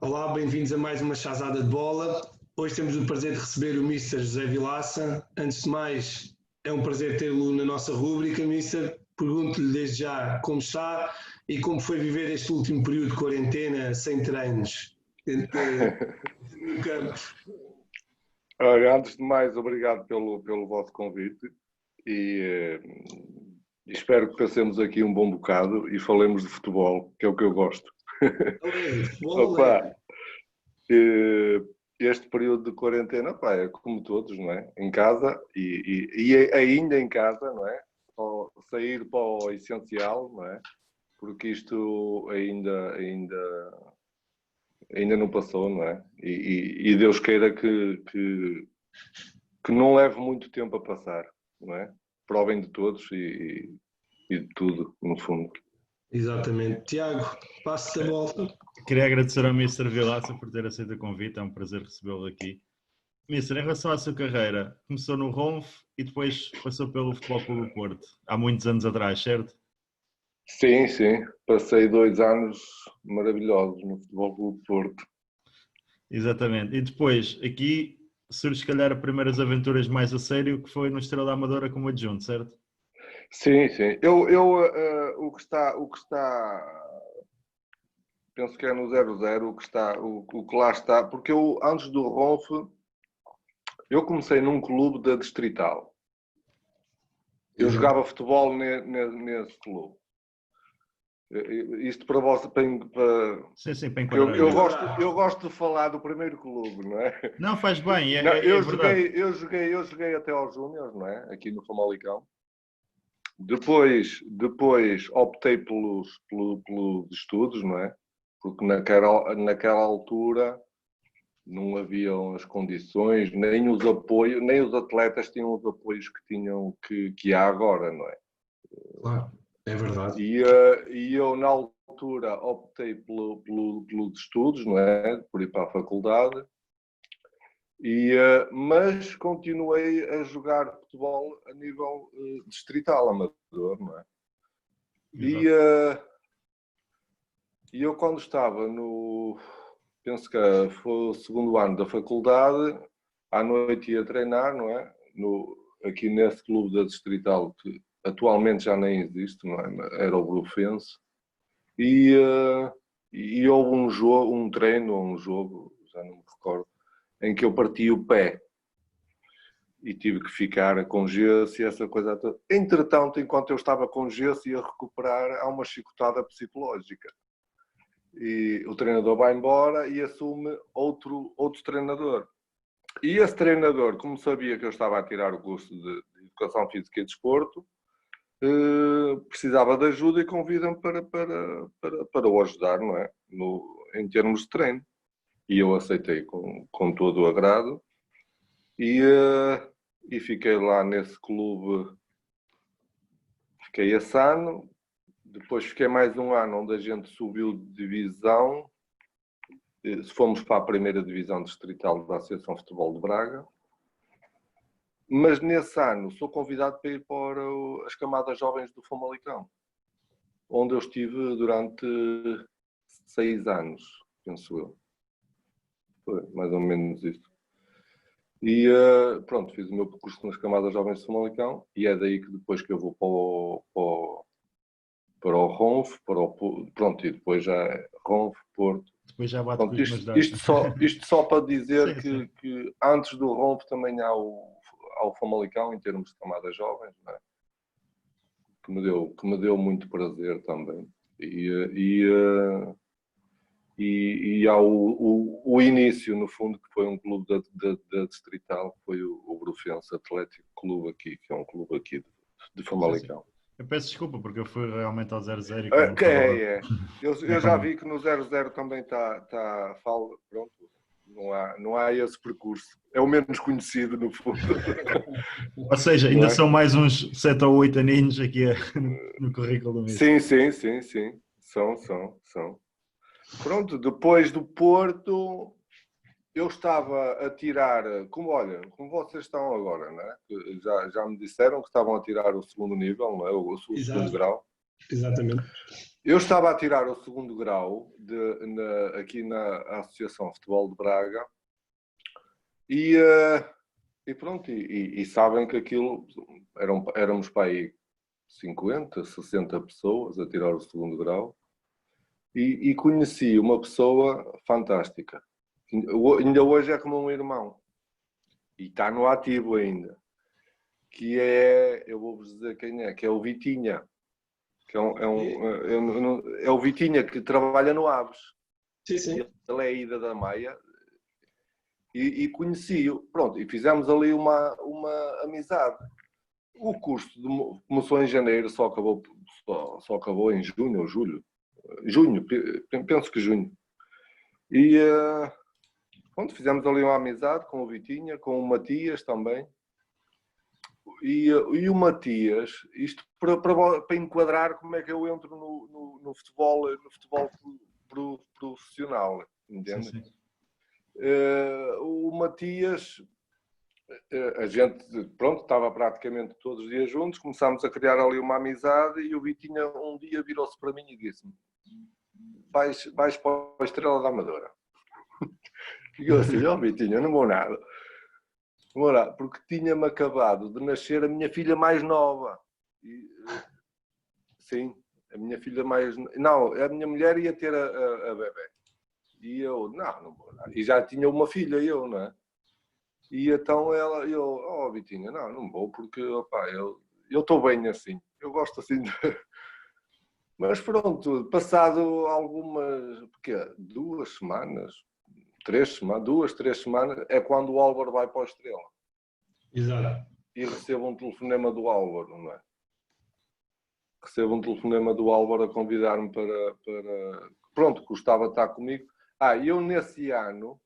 Olá, bem-vindos a mais uma chazada de bola. Hoje temos o prazer de receber o Mr. José Vilaça. Antes de mais, é um prazer tê-lo na nossa rúbrica, Mr. Pergunto-lhe desde já como está e como foi viver este último período de quarentena sem treinos no campo. Olha, antes de mais, obrigado pelo vosso convite e espero que passemos aqui um bom bocado e falemos de futebol, que é o que eu gosto. Futebol, Opa, este período de quarentena, pá, é como todos, não é? Em casa e ainda em casa, não é? Sair para o essencial, não é? Porque isto ainda não passou, não é? E Deus queira que não leve muito tempo a passar, não é? Para o bem de todos e de tudo, no fundo. Exatamente. Tiago, passo-te a bola. Queria agradecer ao Mr. Vilaça por ter aceito o convite, é um prazer recebê-lo aqui. Mr., em relação à sua carreira, começou no Ronf e depois passou pelo Futebol Clube do Porto, há muitos anos atrás, certo? Sim, sim. Passei 2 anos maravilhosos no Futebol Clube do Porto. Exatamente. E depois, aqui surge, se calhar, as primeiras aventuras mais a sério, que foi no Estrela da Amadora como adjunto, certo? Sim, sim. O que está, penso que é no 00, o que lá está, porque eu, antes do Ronf, eu comecei num clube da Distrital. Eu jogava futebol nesse clube. Isto para você, Sim, para enquadrar. eu gosto de falar do primeiro clube, não é? Não, faz bem, é verdade. verdade. Eu joguei até aos Júniors, não é? Aqui no Famalicão. Depois optei pelos estudos, não é? Porque naquela altura não haviam as condições, nem os apoios, nem os atletas tinham os apoios que há agora, não é? Claro, é verdade. E eu, na altura, optei pelos estudos, não é? Por ir para a faculdade. Mas continuei a jogar futebol a nível distrital, amador, não é? E eu, quando estava penso que foi o segundo ano da faculdade, à noite ia treinar, não é? Aqui nesse clube da Distrital, que atualmente já nem existe, não é? Era o Brufense. E houve um treino ou um jogo, já não me recordo, em que eu parti o pé e tive que ficar com gesso e essa coisa toda. Entretanto, enquanto eu estava com gesso e a recuperar, há uma chicotada psicológica. E o treinador vai embora e assume outro treinador. E esse treinador, como sabia que eu estava a tirar o curso de Educação Física e Desporto, precisava de ajuda e convida-me para o ajudar, não é? Em termos de treino. E eu aceitei com todo o agrado e fiquei lá nesse clube, fiquei esse ano, depois fiquei mais um ano onde a gente subiu de divisão, fomos para a primeira divisão distrital da Associação Futebol de Braga, mas nesse ano sou convidado para ir para as camadas jovens do Famalicão, onde eu estive durante 6 anos, penso eu. Foi mais ou menos isso. E pronto, fiz o meu percurso nas camadas jovens de Famalicão e é daí que depois que eu vou para o Ronf, pronto, e depois já é Ronf, Porto. Depois já bate Pronto, com os isto só para dizer sim. que antes do Ronf também há o Famalicão em termos de camadas jovens, não é? Que me deu muito prazer também. E há o início, no fundo, que foi um clube da Distrital, que foi o Brufense Atlético Clube aqui, que é um clube aqui de Famalicão. Sim. Eu peço desculpa porque eu fui realmente ao 00 e Eu já vi que no 00 também está pronto, não há esse percurso. É o menos conhecido, no fundo. Ou seja, ainda são mais uns 7 ou 8 aninhos aqui no currículo mesmo. Sim. São. Pronto, depois do Porto, eu estava a tirar, como vocês estão agora, não é? Já me disseram que estavam a tirar o segundo nível, não é? O segundo grau. Exatamente. Eu estava a tirar o segundo grau aqui na Associação Futebol de Braga e pronto, e sabem que aquilo éramos para aí 50, 60 pessoas a tirar o segundo grau e conheci uma pessoa fantástica. Ainda hoje é como um irmão e está no ativo ainda, que eu vou-vos dizer quem é, que é o Vitinha. Que é o Vitinha que trabalha no Aves. Sim, sim. Ele é Ida da Maia e conheci-o. Pronto, e fizemos ali uma amizade. O curso começou em janeiro, só acabou em junho ou julho. Junho, penso que junho. E pronto, fizemos ali uma amizade com o Vitinha, com o Matias também. E o Matias, isto para enquadrar como é que eu entro no futebol profissional, entende? Sim, sim. O Matias, a gente, pronto, estava praticamente todos os dias juntos, começámos a criar ali uma amizade e o Vitinha um dia virou-se para mim e disse-me: vais para a Estrela da Amadora. E eu assim, Vitinha, eu não vou nada. Porque tinha-me acabado de nascer a minha filha mais nova. Sim, a minha filha mais... Não, a minha mulher ia ter a bebé. E eu, não vou nada. E já tinha uma filha, não é? E então Vitinha, não vou porque, opá, eu estou bem assim. Eu gosto assim de... Mas pronto, passado algumas... Porque 2 semanas... 2, 3 semanas, é quando o Álvaro vai para a Estrela. Exato. E recebo um telefonema do Álvaro, não é? Recebo um telefonema do Álvaro a convidar-me para... Pronto, gostava de estar comigo. Eu nesse ano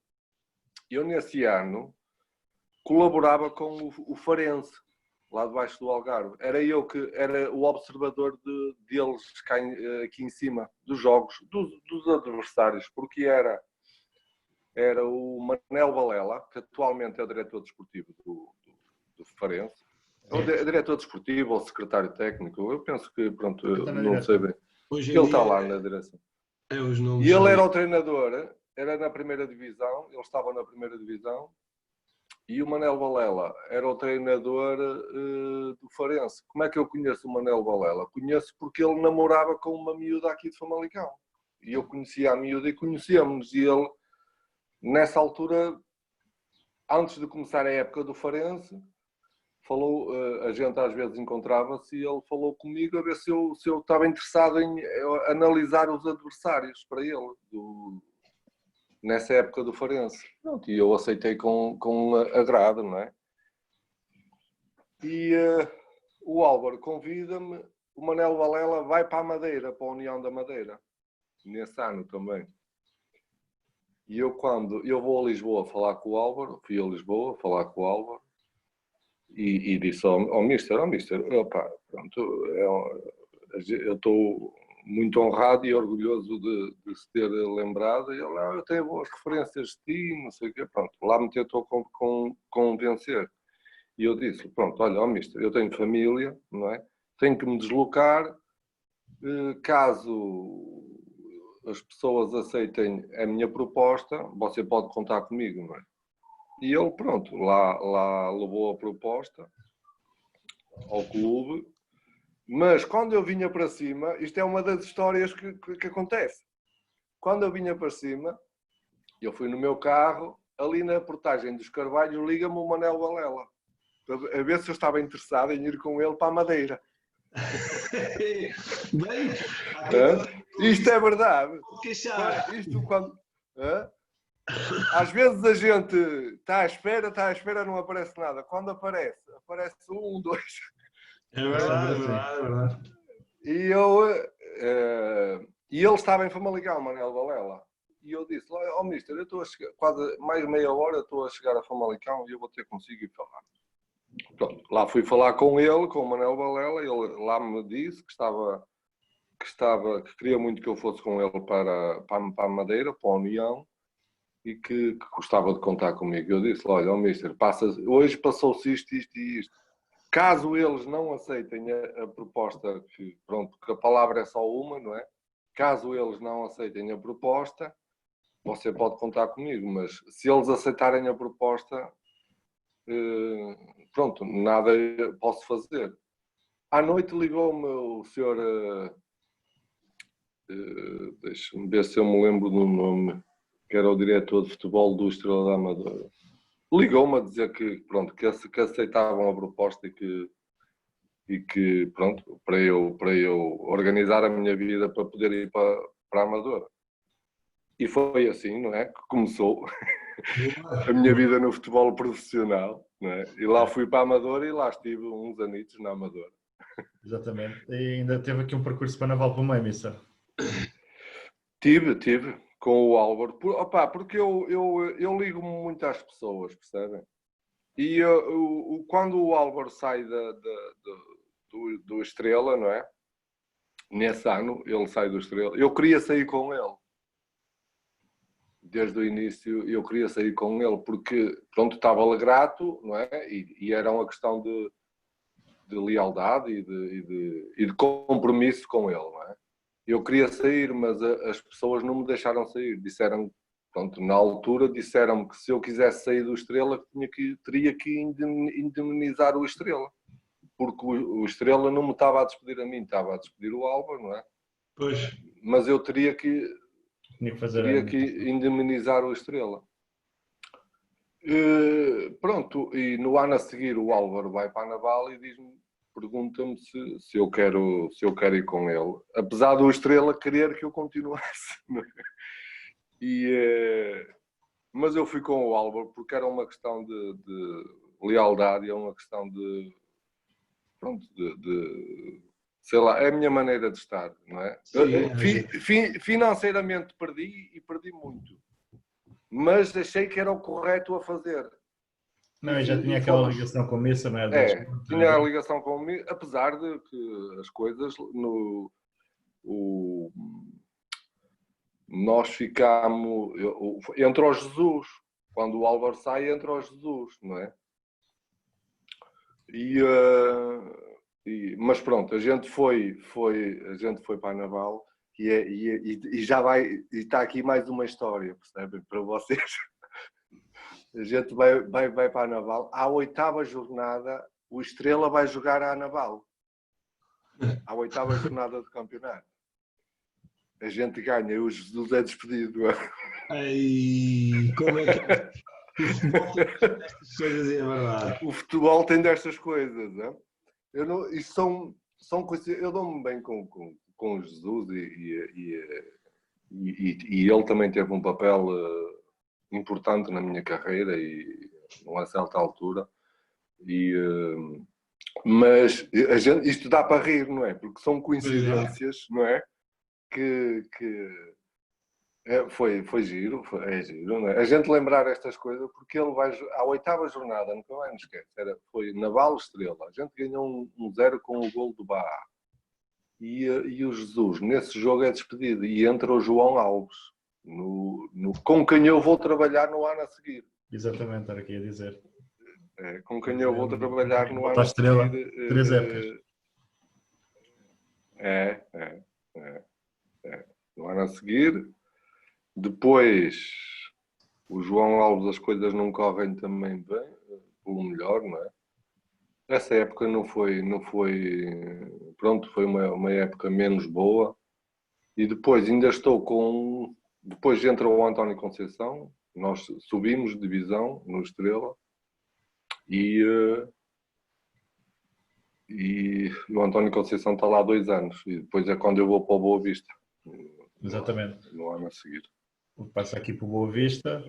colaborava com o Farense, lá debaixo do Algarve. Era eu que era o observador deles aqui em cima, dos jogos, dos adversários, porque era o Manel Balela, que atualmente é o diretor desportivo do Farense. É o diretor desportivo ou secretário técnico. Eu penso que, pronto, não sei bem. Ele está lá na direção. E ele era o treinador, era na primeira divisão, ele estava na primeira divisão. E o Manel Balela era o treinador do Farense. Como é que eu conheço o Manel Balela? Conheço porque ele namorava com uma miúda aqui de Famalicão. E eu conhecia a miúda e conhecíamos. E ele... Nessa altura, antes de começar a época do Farense, falou, a gente às vezes encontrava-se e ele falou comigo a ver se eu estava interessado em analisar os adversários para ele, nessa época do Farense. Pronto, e eu aceitei com agrado, não é? E o Álvaro convida-me, o Manel Balela vai para a Madeira, para a União da Madeira, nesse ano também. E eu vou a Lisboa falar com o Álvaro, fui a Lisboa falar com o Álvaro e disse ao Mister, opa, pronto, eu estou muito honrado e orgulhoso de se ter lembrado. E ele, eu tenho boas referências de ti, não sei o quê, pronto, lá me tentou convencer. E eu disse, pronto, olha, Mister, eu tenho família, não é? Tenho que me deslocar, caso as pessoas aceitem a minha proposta, você pode contar comigo, não é? E ele, pronto, lá levou a proposta ao clube, mas quando eu vinha para cima, isto é uma das histórias que acontece. Quando eu vinha para cima, eu fui no meu carro, ali na portagem dos Carvalhos, liga-me o Manel Balela, a ver se eu estava interessado em ir com ele para a Madeira. Bem, isto é verdade. Isto quando... Às vezes a gente está à espera, não aparece nada. Quando aparece 1, 2. É verdade. E ele estava em Famalicão, Manel Balela. E eu disse, Mister, eu estou a chegar, quase mais meia hora estou a chegar a Famalicão e eu vou ter consigo ir falar. Pronto, lá fui falar com ele, com o Manel Balela, ele lá me disse que queria muito que eu fosse com ele para a Madeira, para a União, e que gostava de contar comigo. Eu disse, olha, Mister, hoje passou-se isto e isto. Caso eles não aceitem a proposta, que a palavra é só uma, não é? Caso eles não aceitem a proposta, você pode contar comigo, mas se eles aceitarem a proposta, nada posso fazer. À noite ligou-me o senhor, deixa-me ver se eu me lembro do nome, que era o diretor de futebol do Estrela da Amadora. Ligou-me a dizer que aceitavam a proposta e que para eu organizar a minha vida para poder ir para a Amadora. E foi assim, não é? Que começou a minha vida no futebol profissional, não é? E lá fui para a Amadora e lá estive uns anitos na Amadora. Exatamente. E ainda teve aqui um percurso para Naval pelo meio, mister? Tive com o Álvaro, porque eu ligo-me muito às pessoas, percebem? E quando o Álvaro sai do Estrela, não é? Nesse ano, ele sai do Estrela. Eu queria sair com ele. Desde o início, eu queria sair com ele, porque, estava-lhe grato, não é? E era uma questão de lealdade e de compromisso com ele, não é? Eu queria sair, mas as pessoas não me deixaram sair. Disseram, na altura, disseram-me que se eu quisesse sair do Estrela, teria que indemnizar o Estrela. Porque o Estrela não me estava a despedir a mim, estava a despedir o Álvaro, não é? Pois. Mas eu teria que indemnizar o Estrela. E no ano a seguir o Álvaro vai para a Naval e pergunta-me se eu quero ir com ele. Apesar do Estrela querer que eu continuasse. Mas eu fui com o Álvaro porque era uma questão de lealdade, é uma questão sei lá, é a minha maneira de estar, não é? Financeiramente perdi muito, mas achei que era o correto a fazer. Não, eu já tinha aquela ligação com o Missa, não é? Tinha a ligação com o Missa, apesar de que as coisas nós ficámos entre o Jesus, quando o Álvaro sai, entre o Jesus, não é? Mas a gente foi para a Naval e já vai, e está aqui mais uma história, percebem? Para vocês. A gente vai para a Naval. À 8ª jornada, o Estrela vai jogar à Naval. À 8ª jornada do campeonato. A gente ganha e o Jesus é despedido. Ai, como é que o futebol tem destas coisas, é verdade. O futebol tem destas coisas, não? São coisas. Eu dou-me bem com o Jesus e ele também teve um papel importante na minha carreira e numa certa altura. Mas isto dá para rir, não é? Porque são coincidências, não é? Que foi giro, é giro, não é? A gente lembrar estas coisas, porque ele vai à 8ª jornada, nunca mais nos esquece, foi Naval Estrela, a gente ganhou 1-0 com o gol do Bahá. E o Jesus, nesse jogo é despedido, e entra o João Alves, com quem eu vou trabalhar no ano a seguir. Exatamente, era o que ia dizer. Com quem eu vou trabalhar no ano a Estrela, seguir. 3 épocas. No ano a seguir. Depois, o João Alves, as coisas não correm também bem, pelo melhor, não é? Essa época não foi, foi uma época menos boa. E depois ainda depois entra o António Conceição, nós subimos de divisão no Estrela e o António Conceição está lá 2 anos e depois é quando eu vou para o Boa Vista. Exatamente. No ano a seguir. Passa aqui para o Boa Vista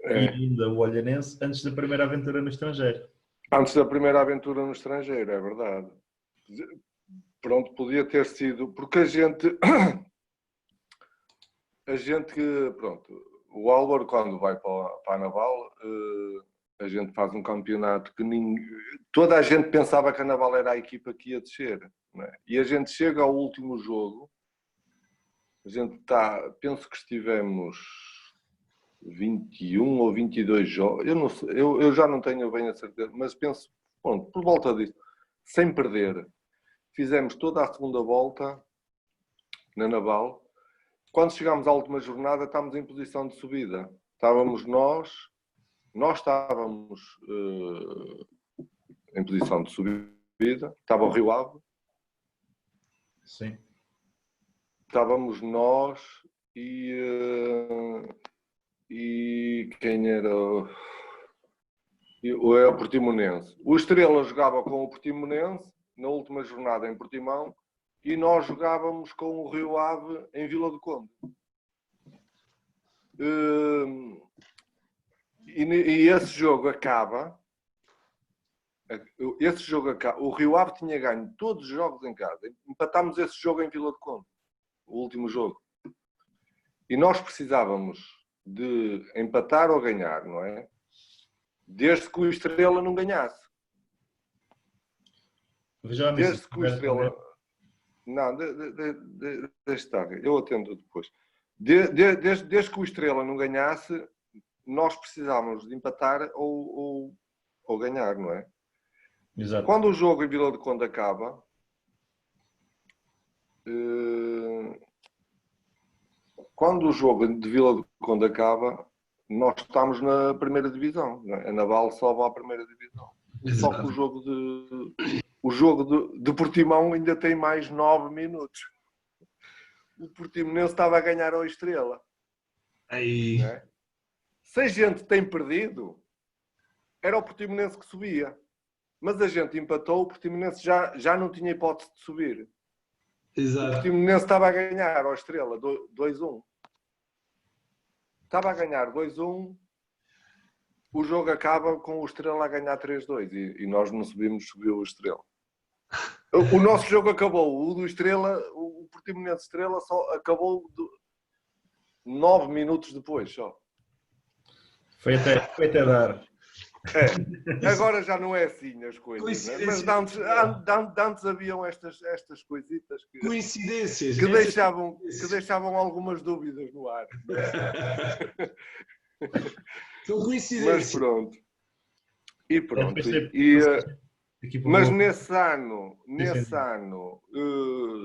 e ainda o Olhanense antes da primeira aventura no estrangeiro. Antes da primeira aventura no estrangeiro, é verdade. Podia ter sido... Porque a gente, o Álvaro, quando vai para a Naval, a gente faz um campeonato que toda a gente pensava que a Naval era a equipa que ia descer. Não é? E a gente chega ao último jogo, penso que estivemos 21 ou 22 jogos, eu já não tenho bem a certeza, mas penso, por volta disso. sem perder. Fizemos toda a segunda volta na Naval. Quando chegámos à última jornada, estávamos em posição de subida. Estávamos nós estávamos em posição de subida. Estava o Rio Ave. Sim. Estávamos nós e quem era? O Portimonense. O Estrela jogava com o Portimonense na última jornada em Portimão e nós jogávamos com o Rio Ave em Vila do Conde. E esse jogo acaba. O Rio Ave tinha ganho todos os jogos em casa. Empatámos esse jogo em Vila do Conde, o último jogo. E nós precisávamos de empatar ou ganhar, não é? Desde que o Estrela não ganhasse. Desde que o Estrela... Não, deixa estar. Eu atendo depois. Desde que o Estrela não ganhasse, nós precisávamos de empatar ou ganhar, não é? Exato. Quando o jogo em Vila do Conde acaba, nós estamos na primeira divisão. Não é? A Naval sobe à primeira divisão. Exato. Só que o jogo de Portimão ainda tem mais 9 minutos. O Portimonense estava a ganhar ao Estrela. Aí. Não é? Se a gente tem perdido, era o Portimonense que subia. Mas a gente empatou, o Portimonense já não tinha hipótese de subir. Exato. O Portimonense estava a ganhar ao Estrela 2-1. Estava a ganhar 2-1. O jogo acaba com o Estrela a ganhar 3-2 e nós não subimos, subiu o Estrela. O nosso jogo acabou. O do Estrela, o Portimonense Estrela só acabou 9 minutos depois só. Foi até dar. Agora já não é assim as coisas, né? Mas antes haviam estas coisitas Coincidências. que deixavam algumas dúvidas no ar. São coincidências. Mas pronto. E pronto. Equipa Mas boa. nesse ano,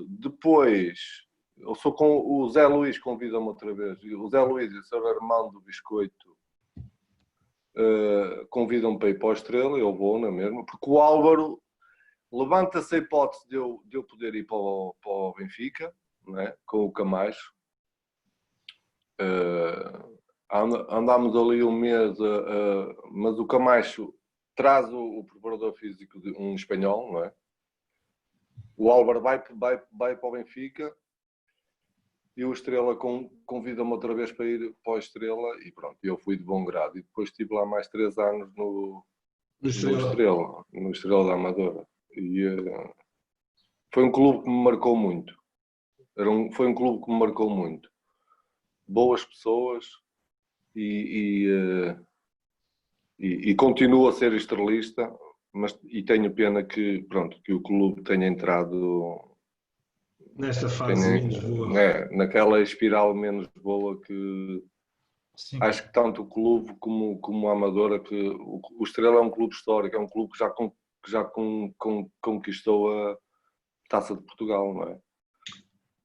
depois, eu sou com o Zé Luís, convida-me outra vez. O Zé Luís e o Sr. Armando Biscoito convidam-me para ir para a Estrela, eu vou na mesma, porque o Álvaro levanta-se a hipótese de eu poder ir para o Benfica, não é? Com o Camacho. Andámos ali um mês, mas o Camacho traz o preparador físico de um espanhol, não é? O Álvaro vai para o Benfica e o Estrela convida-me outra vez para ir para o Estrela e pronto, eu fui de bom grado. E depois estive lá mais 3 anos no Estrela da Amadora. E foi um clube que me marcou muito. Foi um clube que me marcou muito. Boas pessoas e continuo a ser estrelista, e tenho pena que o clube tenha entrado Nesta fase menos boa. naquela espiral menos boa que Sim. acho que tanto o clube como a Amadora, que o Estrela é um clube histórico, é um clube que já conquistou a Taça de Portugal, não é?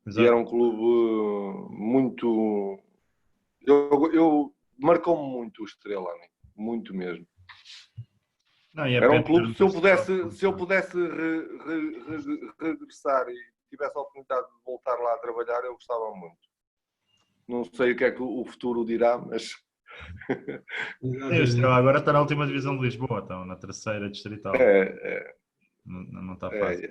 Exato. E era um clube muito... marcou-me muito o Estrela, muito mesmo. Não, e Era um clube, se eu pudesse regressar e tivesse a oportunidade de voltar lá a trabalhar, eu gostava muito. Não sei o que é que o futuro dirá, mas... O Estrela agora está na última divisão de Lisboa, estão na terceira distrital. Não está fácil.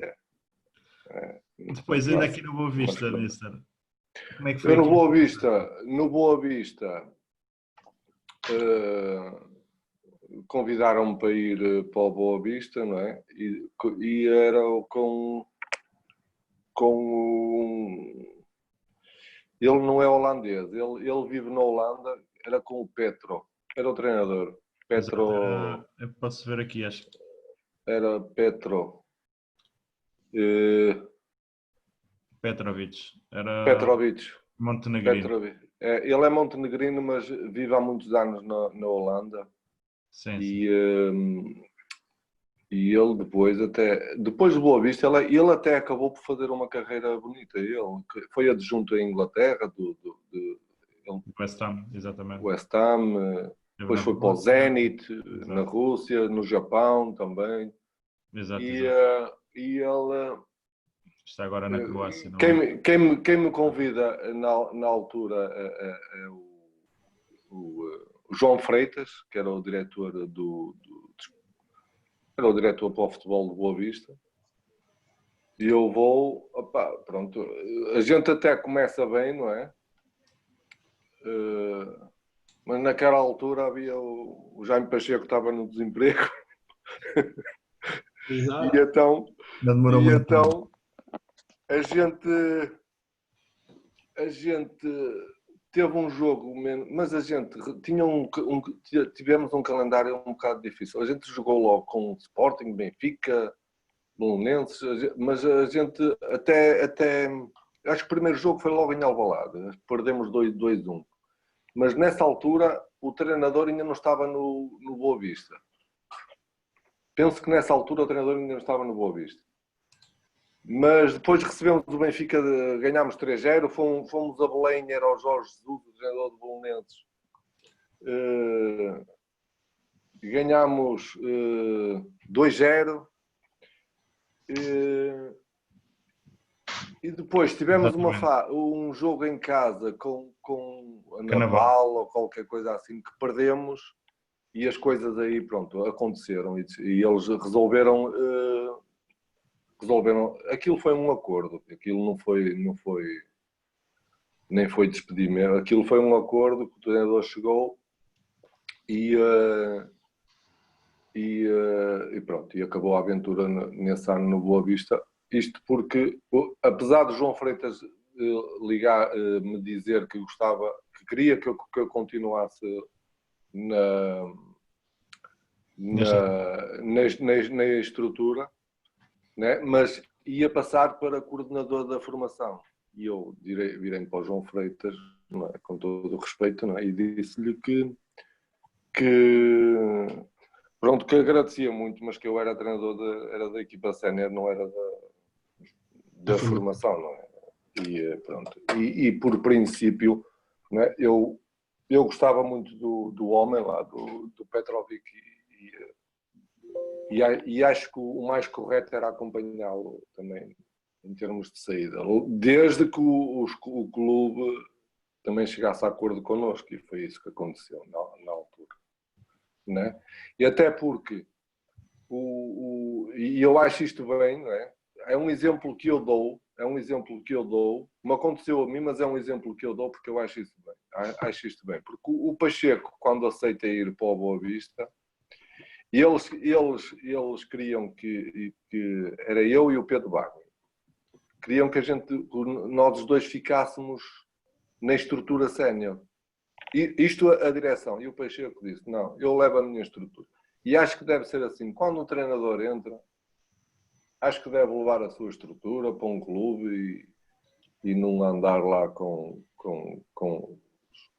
Depois, ainda aqui no Boa Vista, Mister. Como é que foi? No Boa Vista, convidaram-me para ir para o Boa Vista, não é? E era com ele não é holandês, ele vive na Holanda, era com o Petro, era o treinador. Petro. Eu posso ver aqui, acho que era Petro. Petrovic. Era Petrovic. Montenegrino. Ele é montenegrino, mas vive há muitos anos na Holanda. Sim, e E ele depois do Boa Vista, ele até acabou por fazer uma carreira bonita. Ele foi adjunto em Inglaterra, West Ham, exatamente. West Ham, depois foi para o Zenit, na Rússia, no Japão também. Exato, E ele... Está agora na Croácia, não é? Quem me convida na altura é o João Freitas, que era o diretor era o diretor para o futebol do Boa Vista. E eu vou, pronto, a gente até começa bem, não é? Mas naquela altura havia o Jaime Pacheco que estava no desemprego. Exato. E então a gente teve um jogo, mas a gente tivemos um calendário um bocado difícil. A gente jogou logo com o Sporting, Benfica, Belenenses, mas a gente até acho que o primeiro jogo foi logo em Alvalade, perdemos 2-1. Mas nessa altura o treinador ainda não estava no Boa Vista. Penso que nessa altura o treinador ainda não estava no Boa Vista. Mas depois recebemos o Benfica, ganhámos 3-0, fomos a Belém, era o Jorge Jesus, o treinador do Belenenses. Ganhámos 2-0. E depois tivemos um jogo em casa com a Naval ou qualquer coisa assim que perdemos e as coisas aí, pronto, aconteceram e eles resolveram. Aquilo foi um acordo, aquilo não foi nem foi despedimento, aquilo foi um acordo que o treinador chegou e pronto, e acabou a aventura nesse ano no Boa Vista. Isto porque, apesar de João Freitas me dizer que gostava, que queria que eu continuasse na estrutura, né? Mas ia passar para coordenador da formação. E eu virei para o João Freitas, não é? Com todo o respeito, não é? E disse-lhe que pronto, que agradecia muito, mas que eu era treinador era da equipa sénior, não era da formação, não é? E pronto. E por princípio, não é? Eu gostava muito do homem lá, do Petrovic, e acho que o mais correto era acompanhá-lo também em termos de saída, desde que o clube também chegasse a acordo connosco, e foi isso que aconteceu na altura, né? E até porque e eu acho isto bem, não é? É um exemplo que eu dou, me aconteceu a mim, mas é um exemplo que eu dou porque eu acho isto bem, porque o Pacheco, quando aceita ir para o Boa Vista, e eles queriam que era eu e o Pedro Wagner, queriam que nós os dois ficássemos na estrutura sénior. Isto a direção. E o Pacheco disse, não, eu levo a minha estrutura. E acho que deve ser assim. Quando um treinador entra, acho que deve levar a sua estrutura para um clube e não andar lá com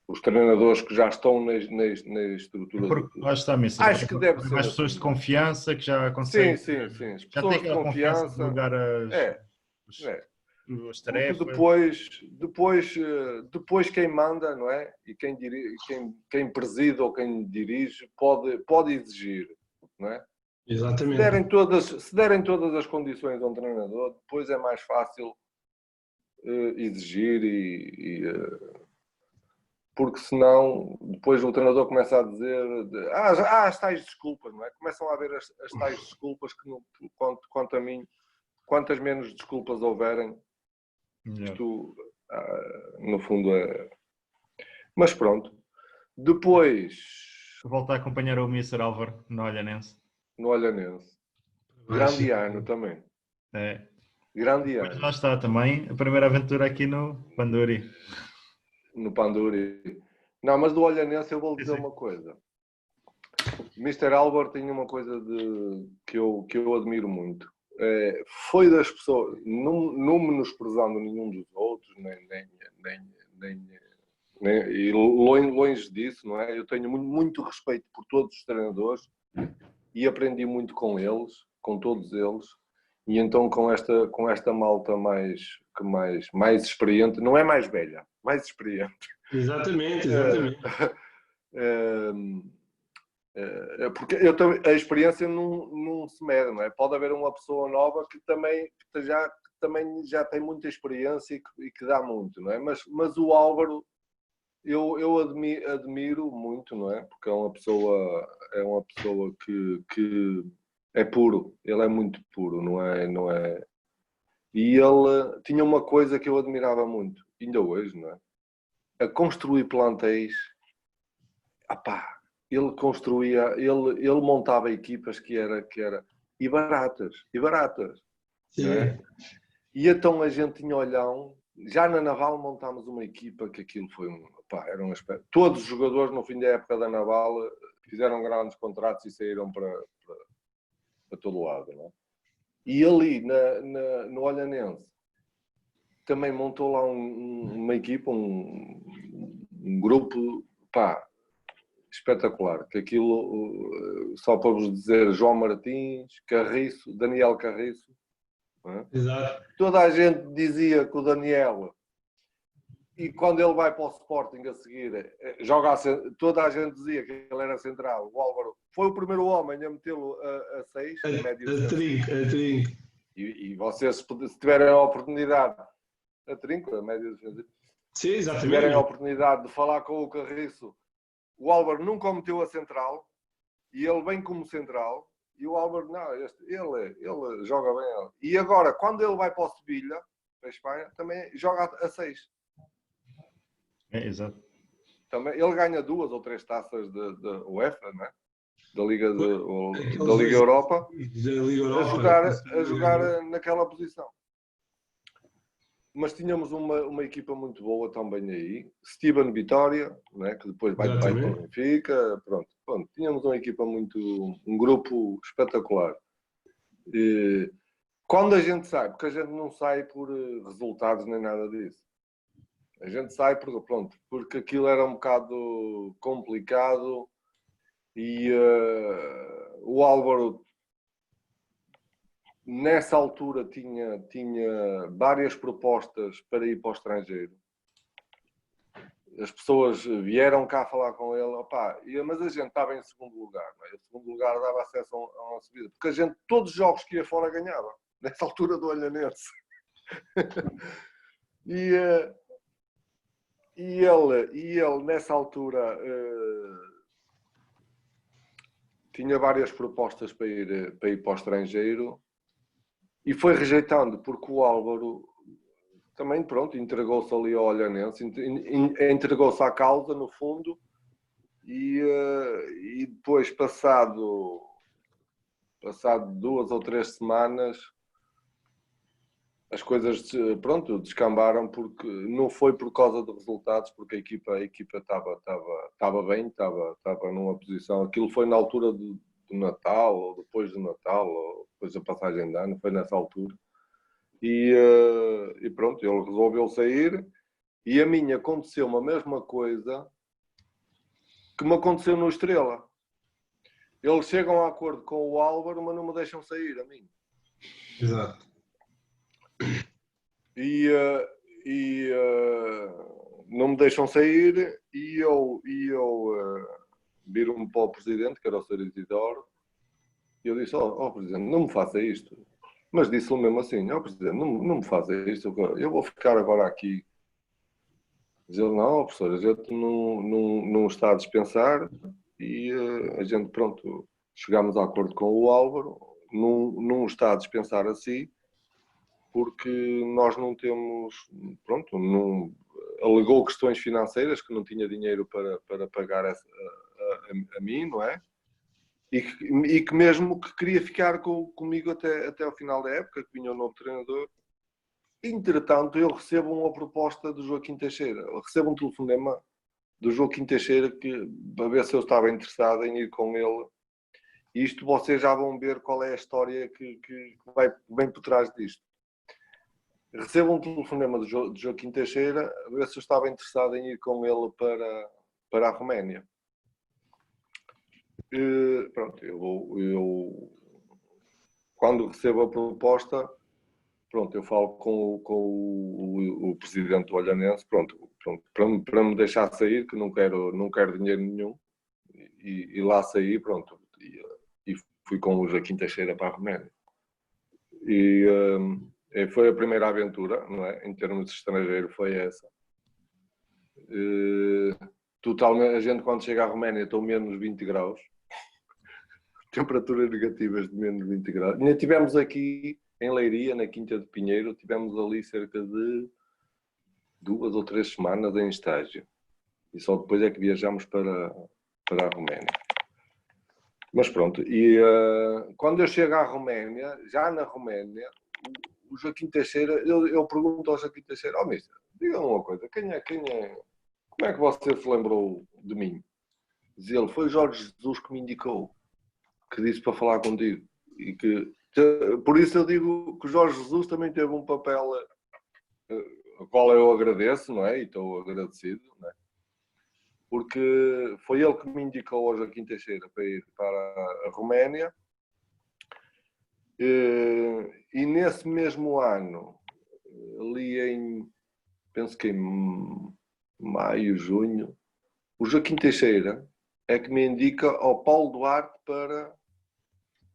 os treinadores que já estão na estrutura do clube. Está, acho que deve ser as pessoas assim, de confiança que já conseguem. Sim. As já pessoas têm aquela confiança de lugar as tarefas. Depois quem manda, não é? E quem preside ou quem dirige pode exigir, não é? Exatamente. Se derem todas as condições a um treinador, depois é mais fácil exigir porque senão depois o treinador começa a dizer as tais desculpas, não é? Começam a haver as tais desculpas que, quanto a mim, quantas menos desculpas houverem, isto no fundo é... Mas pronto. Depois... Volta a acompanhar o Mr. Álvaro no Olhanense. No Olhanense. Grande ano também. É. Grande ano. Lá está também a primeira aventura aqui no Panduri. No Panduri. Não, mas do Olhanense eu vou dizer uma coisa. Mr. Álvaro tem uma coisa que eu admiro muito. Foi das pessoas, não menosprezando nenhum dos outros, e longe disso, não é? Eu tenho muito respeito por todos os treinadores, e aprendi muito com eles, com todos eles, e então com esta malta mais experiente, não é mais velha, mais experiente. Exatamente. Porque a experiência não se mede, não é? Pode haver uma pessoa nova que também já tem muita experiência e que dá muito, não é? Mas o Álvaro, eu admiro muito, não é? Porque é uma pessoa que é puro, ele é muito puro, não é? E ele tinha uma coisa que eu admirava muito, ainda hoje, não é? A construir plantéis, ele construía, ele montava equipas que era e baratas, Sim. não é? E então a gente tinha olhão, já na Naval montámos uma equipa que aquilo foi era um aspecto. Todos os jogadores no fim da época da Naval fizeram grandes contratos e saíram para todo lado, não é? E ali no Olhanense também montou lá uma equipa, um grupo, espetacular, que aquilo, só para vos dizer, João Martins, Carriço, Daniel Carriço, é? Exato. Toda a gente dizia que o Daniel, e quando ele vai para o Sporting a seguir, toda a gente dizia que ele era central. O Álvaro foi o primeiro homem a metê-lo a 6, a média A trinco. E vocês, se tiverem a oportunidade, a trinco, a média defensiva, Sim, exatamente. se tiverem a oportunidade de falar com o Carriço, o Álvaro nunca o meteu a central e ele vem como central. E o Álvaro, não, ele joga bem. E agora, quando ele vai para o Sevilha, para a Espanha, também joga a 6. Exato. Também, ele ganha 2 ou 3 taças da UEFA, não é? Da Liga Europa, a jogar naquela posição. Mas tínhamos uma equipa muito boa também aí. Steven Vitória, né, que depois vai para o Benfica. Pronto. Tínhamos uma equipa um grupo espetacular. E, quando a gente sai, porque a gente não sai por resultados nem nada disso. A gente sai porque aquilo era um bocado complicado e o Álvaro nessa altura tinha várias propostas para ir para o estrangeiro. As pessoas vieram cá falar com ele, mas a gente estava em segundo lugar, não é? O segundo lugar dava acesso a uma subida, porque todos os jogos que ia fora ganhava, nessa altura do Olhanense. E ele nessa altura tinha várias propostas para ir para o estrangeiro e foi rejeitando, porque o Álvaro também, entregou-se ali ao Olhanense, entregou-se à causa, no fundo, e depois, passado 2 ou 3 semanas, as coisas, descambaram, porque não foi por causa de resultados, porque a equipa estava bem, estava numa posição, aquilo foi na altura do Natal, ou depois do Natal, ou depois da passagem de ano, foi nessa altura. E ele resolveu sair, e a mim aconteceu a mesma coisa que me aconteceu no Estrela. Eles chegam a acordo com o Álvaro, mas não me deixam sair, a mim. Exato. E não me deixam sair, e eu viro-me para o presidente, que era o Sr. Isidoro, e eu disse, presidente, não me faça isto. Mas disse-lhe mesmo assim, presidente, não me faça isto, eu vou ficar agora aqui. Diz ele, não, professor, a gente não está a dispensar, e a gente, chegámos a acordo com o Álvaro, não está a dispensar assim, porque nós não temos, alegou questões financeiras, que não tinha dinheiro para pagar a mim, não é? E que mesmo que queria ficar comigo até ao final da época, que vinha um novo treinador. Entretanto, eu recebo uma proposta do Joaquim Teixeira, eu recebo um telefonema do Joaquim Teixeira para ver se eu estava interessado em ir com ele. E isto vocês já vão ver qual é a história que vem por trás disto. Recebo um telefonema do Joaquim Teixeira a ver se eu estava interessado em ir com ele para a Roménia. Pronto, eu quando recebo a proposta, pronto, eu falo com o presidente do Olhanense, pronto, para me deixar sair, que não quero dinheiro nenhum, e lá saí, pronto, e fui com o Joaquim Teixeira para a Roménia. E foi a primeira aventura, não é? Em termos de estrangeiro, foi essa. Totalmente, a gente quando chega à Roménia estão menos 20 graus, temperaturas negativas de menos 20 graus. Ainda tivemos aqui em Leiria, na Quinta de Pinheiro, tivemos ali cerca de 2 ou 3 semanas em estágio. E só depois é que viajámos para a Roménia. Mas pronto, e quando eu chego à Roménia, já na Roménia, o Joaquim Teixeira, eu pergunto ao Joaquim Teixeira, mister, diga-me uma coisa, como é que você se lembrou de mim? Diz ele, foi Jorge Jesus que me indicou, que disse para falar contigo. E por isso eu digo que o Jorge Jesus também teve um papel ao qual eu agradeço, não é? E estou agradecido, não é? Porque foi ele que me indicou ao Joaquim Teixeira para ir para a Roménia. E nesse mesmo ano, ali penso que em maio, junho, o Joaquim Teixeira é que me indica ao Paulo Duarte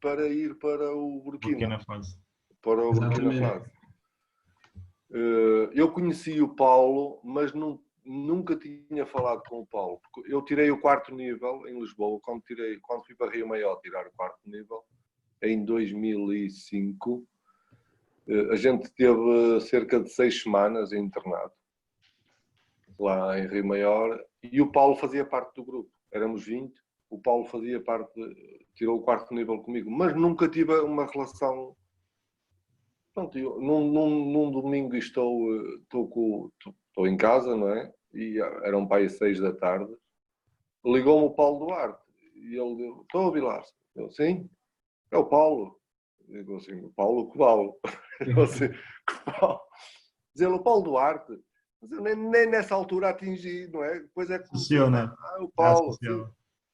para ir para o Burkina Faso. Para o Burkina Faso. Eu conheci o Paulo, mas nunca tinha falado com o Paulo. Porque eu tirei o 4º nível em Lisboa, quando fui para Rio Maior tirar o 4º nível, em 2005. A gente teve cerca de 6 semanas em internado, lá em Rio Maior, e o Paulo fazia parte do grupo. Éramos 20, o Paulo fazia parte, tirou o 4º nível comigo, mas nunca tive uma relação. Pronto, num domingo estou em casa, não é? E era um pai às 6 da tarde. Ligou-me o Paulo Duarte e ele disse, estou a ouvir lá. Eu, sim, é o Paulo. Digo assim, o Paulo, que Paulo? Eu assim, que Paulo? Diz ele, o Paulo Duarte. Mas eu nem nessa altura atingi, não é? Depois é que... Funciona. O Paulo, sim.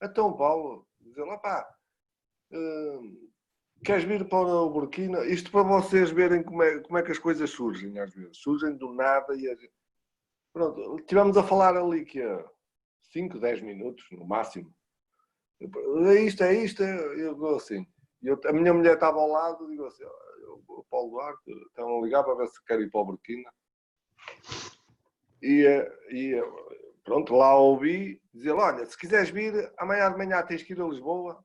Então o Paulo, diz ele, opá, queres vir para o Burkina? Isto para vocês verem como é que as coisas surgem, às vezes. Surgem do nada e... Pronto, estivemos a falar ali que 5, 10 minutos, no máximo. É isto. Eu digo assim. A minha mulher estava ao lado, digo assim, o Paulo Duarte, estão a ligar para ver se quer ir para o Burkina. E pronto, lá ouvi, dizer, olha, se quiseres vir, amanhã de manhã tens que ir a Lisboa,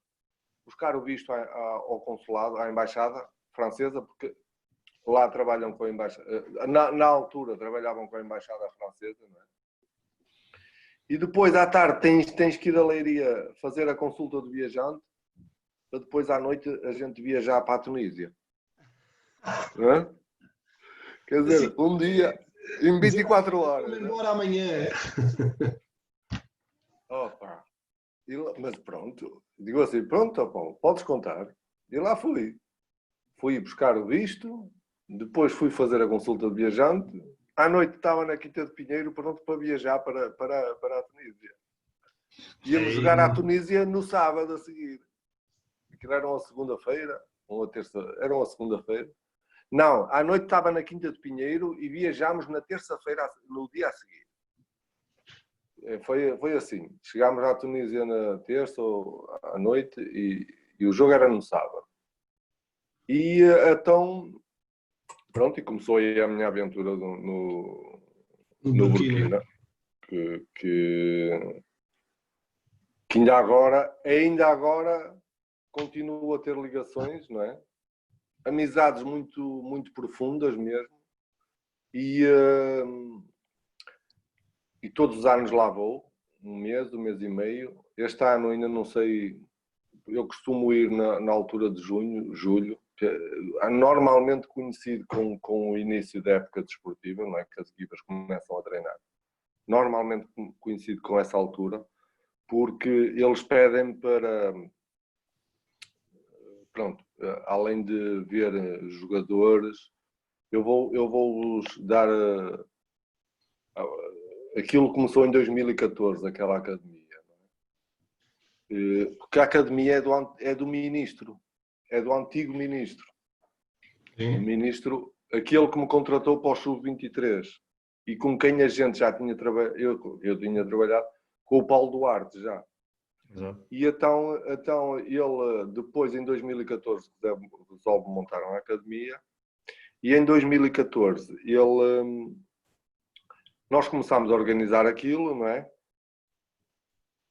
buscar o visto ao consulado, à embaixada francesa, porque lá trabalham com a embaixada, na altura trabalhavam com a embaixada francesa, não é? E depois à tarde tens que ir a Leiria fazer a consulta do viajante, para depois à noite a gente viajar para a Tunísia. Não é? Quer dizer, um dia, em 24 horas. Vamos embora amanhã. Opa. Mas pronto, digo assim, pronto, Paulo, podes contar. E lá fui. Fui buscar o visto, depois fui fazer a consulta de viajante. À noite estava na Quinta de Pinheiro, pronto para viajar para a Tunísia. Íamos jogar à Tunísia no sábado a seguir. Aquilo era uma segunda-feira, ou uma terça, era uma segunda-feira. Não, à noite estava na Quinta de Pinheiro e viajámos na terça-feira, no dia a seguir. Foi assim, chegámos à Tunísia na terça ou à noite e o jogo era no sábado. E então, pronto, e começou aí a minha aventura no Burkina, que ainda agora continuo a ter ligações, não é? Amizades muito, muito profundas mesmo. E todos os anos lá vou, um mês e meio. Este ano ainda não sei, eu costumo ir na altura de junho, julho, que é normalmente coincide com o início da época desportiva, não é? Que as equipas começam a treinar. Normalmente coincide com essa altura, porque eles pedem para, pronto, além de ver jogadores, eu vou-vos dar aquilo que começou em 2014, aquela academia. Não é? Porque a academia é do ministro, é do antigo ministro. Sim. O ministro, aquele que me contratou para o Sub-23 e com quem a gente já tinha trabalhado, eu tinha trabalhado com o Paulo Duarte já. Exato. E então ele, depois em 2014, resolve montar uma academia e em 2014 nós começámos a organizar aquilo, não é?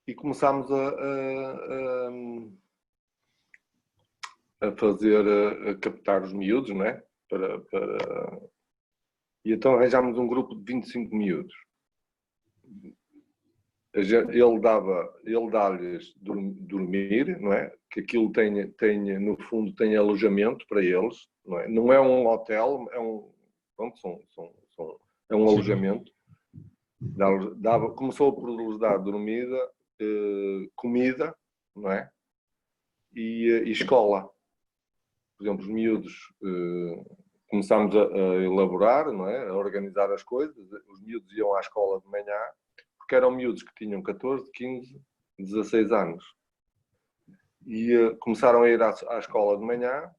E começámos a fazer, a captar os miúdos, não é? E então arranjámos um grupo de 25 miúdos. Ele dá-lhes dormir, não é? Que aquilo no fundo, tem alojamento para eles, não é? Não é um hotel, é um, pronto, é um alojamento. Começou por lhes dar dormida, comida, não é? E escola. Por exemplo, os miúdos, começámos a elaborar, não é? A organizar as coisas. Os miúdos iam à escola de manhã, porque eram miúdos que tinham 14, 15, 16 anos. E começaram a ir à escola de manhã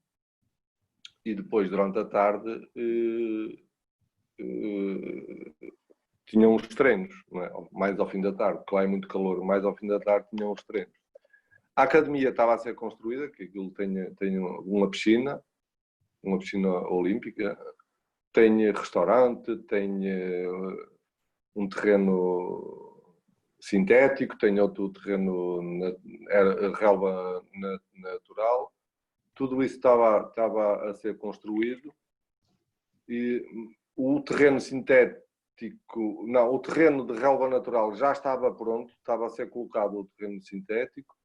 e depois, durante a tarde, tinham os treinos, não é? Mais ao fim da tarde, porque lá é muito calor, mais ao fim da tarde tinham os treinos. A academia estava a ser construída, que aquilo tem uma piscina olímpica, tem restaurante, tem um terreno sintético, tem outro terreno relva natural. Tudo isso estava a ser construído e o terreno sintético, não, o terreno de relva natural já estava pronto, estava a ser colocado o terreno sintético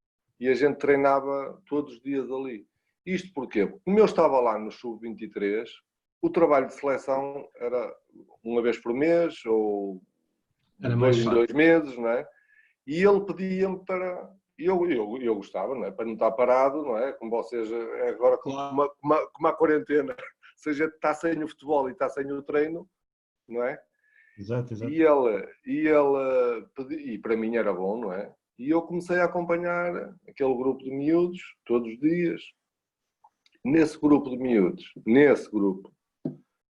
e a gente treinava todos os dias ali. Isto porquê? Como eu estava lá no Sub-23, o trabalho de seleção era uma vez por mês ou Era dois mais em 2 meses, não é? E ele pedia-me para... Eu gostava, não é? Para não estar parado, não é? Como vocês, agora como a quarentena, se a gente está sem o futebol e está sem o treino, não é? Exato. E ele pedia, e para mim era bom, não é? E eu comecei a acompanhar aquele grupo de miúdos todos os dias. Nesse grupo de miúdos,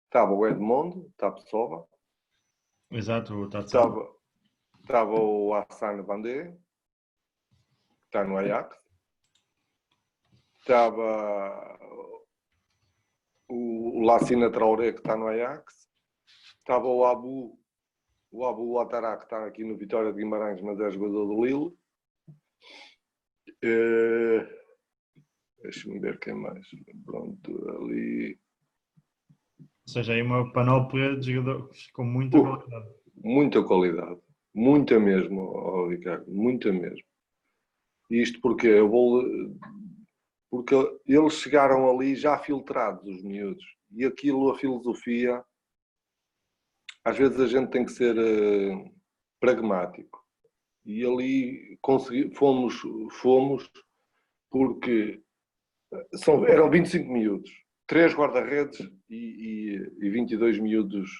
estava o Edmundo, Tapsova. Exato, o Tatsal. Estava o Hassan Bandé, que está no Ajax. Estava o Lassina Traoré, que está no Ajax. Estava o Abu Ouattara, que está aqui no Vitória de Guimarães, mas é jogador do Lille. Deixa-me ver quem mais. Pronto, ali... Ou seja, aí uma panóplia de jogadores com muita qualidade. Muita qualidade. Muita mesmo, Ricardo. Muita mesmo. Isto porque porque eles chegaram ali já filtrados, os miúdos. E aquilo, a filosofia, às vezes a gente tem que ser pragmático. E ali fomos porque eram 25 miúdos, 3 guarda-redes e 22 miúdos,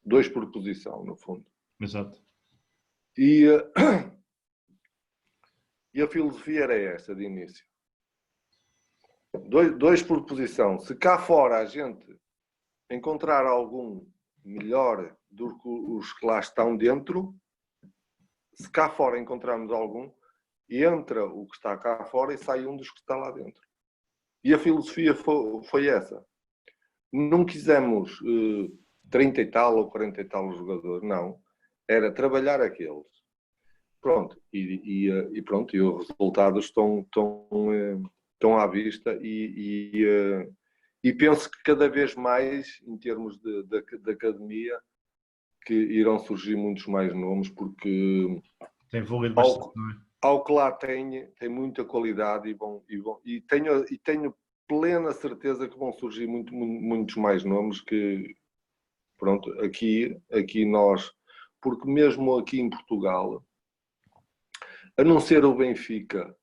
2 por posição, no fundo. Exato. E a filosofia era esta, de início. 2 por posição. Se cá fora a gente encontrar algum melhor do que os que lá estão dentro, se cá fora encontrarmos algum, entra o que está cá fora e sai um dos que está lá dentro. E a filosofia foi essa. Não quisemos 30 e tal ou 40 e tal jogadores, não. Era trabalhar aqueles. Pronto. E pronto, e os resultados estão à vista e penso que cada vez mais, em termos de academia, que irão surgir muitos mais nomes, porque tem evoluído bastante, não é? Ao que lá tem muita qualidade e tenho plena certeza que vão surgir muitos mais nomes que, pronto, aqui nós, porque mesmo aqui em Portugal, a não ser o Benfica,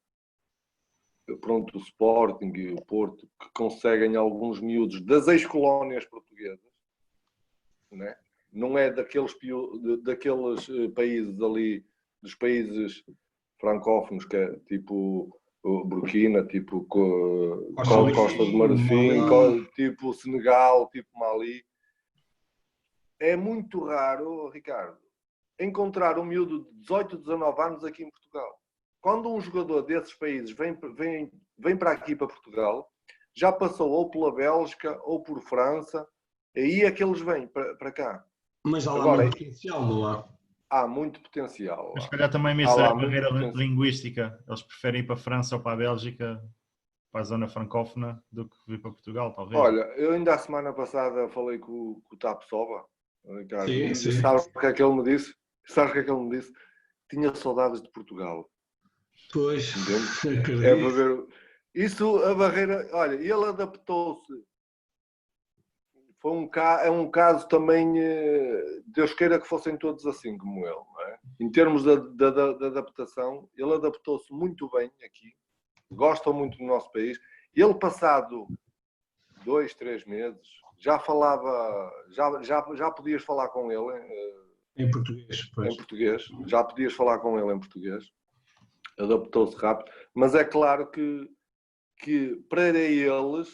pronto, o Sporting e o Porto, que conseguem alguns miúdos das ex-colónias portuguesas, né? Não é daqueles países ali, dos países francófonos, que é tipo Burkina, tipo Costa de Marfim, Marfim, tipo Senegal, tipo Mali. É muito raro, Ricardo, encontrar um miúdo de 18, 19 anos aqui em Portugal. Quando um jogador desses países vem para aqui, para Portugal, já passou ou pela Bélgica ou por França, aí é que eles vêm para cá. mas há lá Agora, muito potencial, não há? há muito potencial Mas lá. se calhar também Há isso é lá a muito barreira potencial. linguística. Eles preferem ir para a França ou para a Bélgica, para a zona francófona, do que vir para Portugal, talvez. Olha, eu ainda a semana passada falei com o Tapo Soba, Ricardo, Sim, e sim. sabes o que é que ele me disse? Sabes o que é que ele me disse? Tinha saudades de Portugal. Pois, Entende? acredito. É para ver. Isso, a barreira. Olha, ele adaptou-se. É um caso também. Deus queira que fossem todos assim como ele. Não é? Em termos de adaptação, ele adaptou-se muito bem aqui. Gosta muito do nosso país. Ele, passado 2, 3 meses, já falava. Já podias falar com ele Em português, pois. em português. Já podias falar com ele em português. Adaptou-se rápido. Mas é claro que para eles,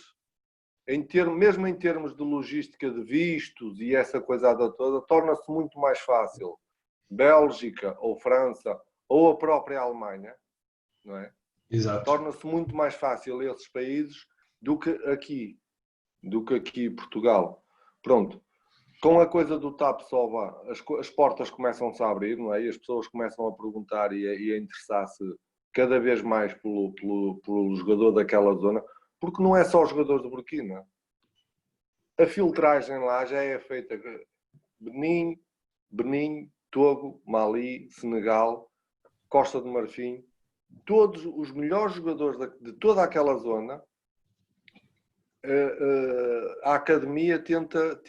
mesmo em termos de logística de vistos e essa coisada toda, torna-se muito mais fácil Bélgica ou França ou a própria Alemanha, não é? Exato. Torna-se muito mais fácil esses países do que aqui Portugal. Pronto. Com a coisa do TAP Soba, as portas começam-se a abrir, não é? E as pessoas começam a perguntar e a interessar-se cada vez mais pelo jogador daquela zona, porque não é só os jogadores de Burkina. A filtragem lá já é feita Benin, Togo, Mali, Senegal, Costa de Marfim, todos os melhores jogadores de toda aquela zona. A academia tenta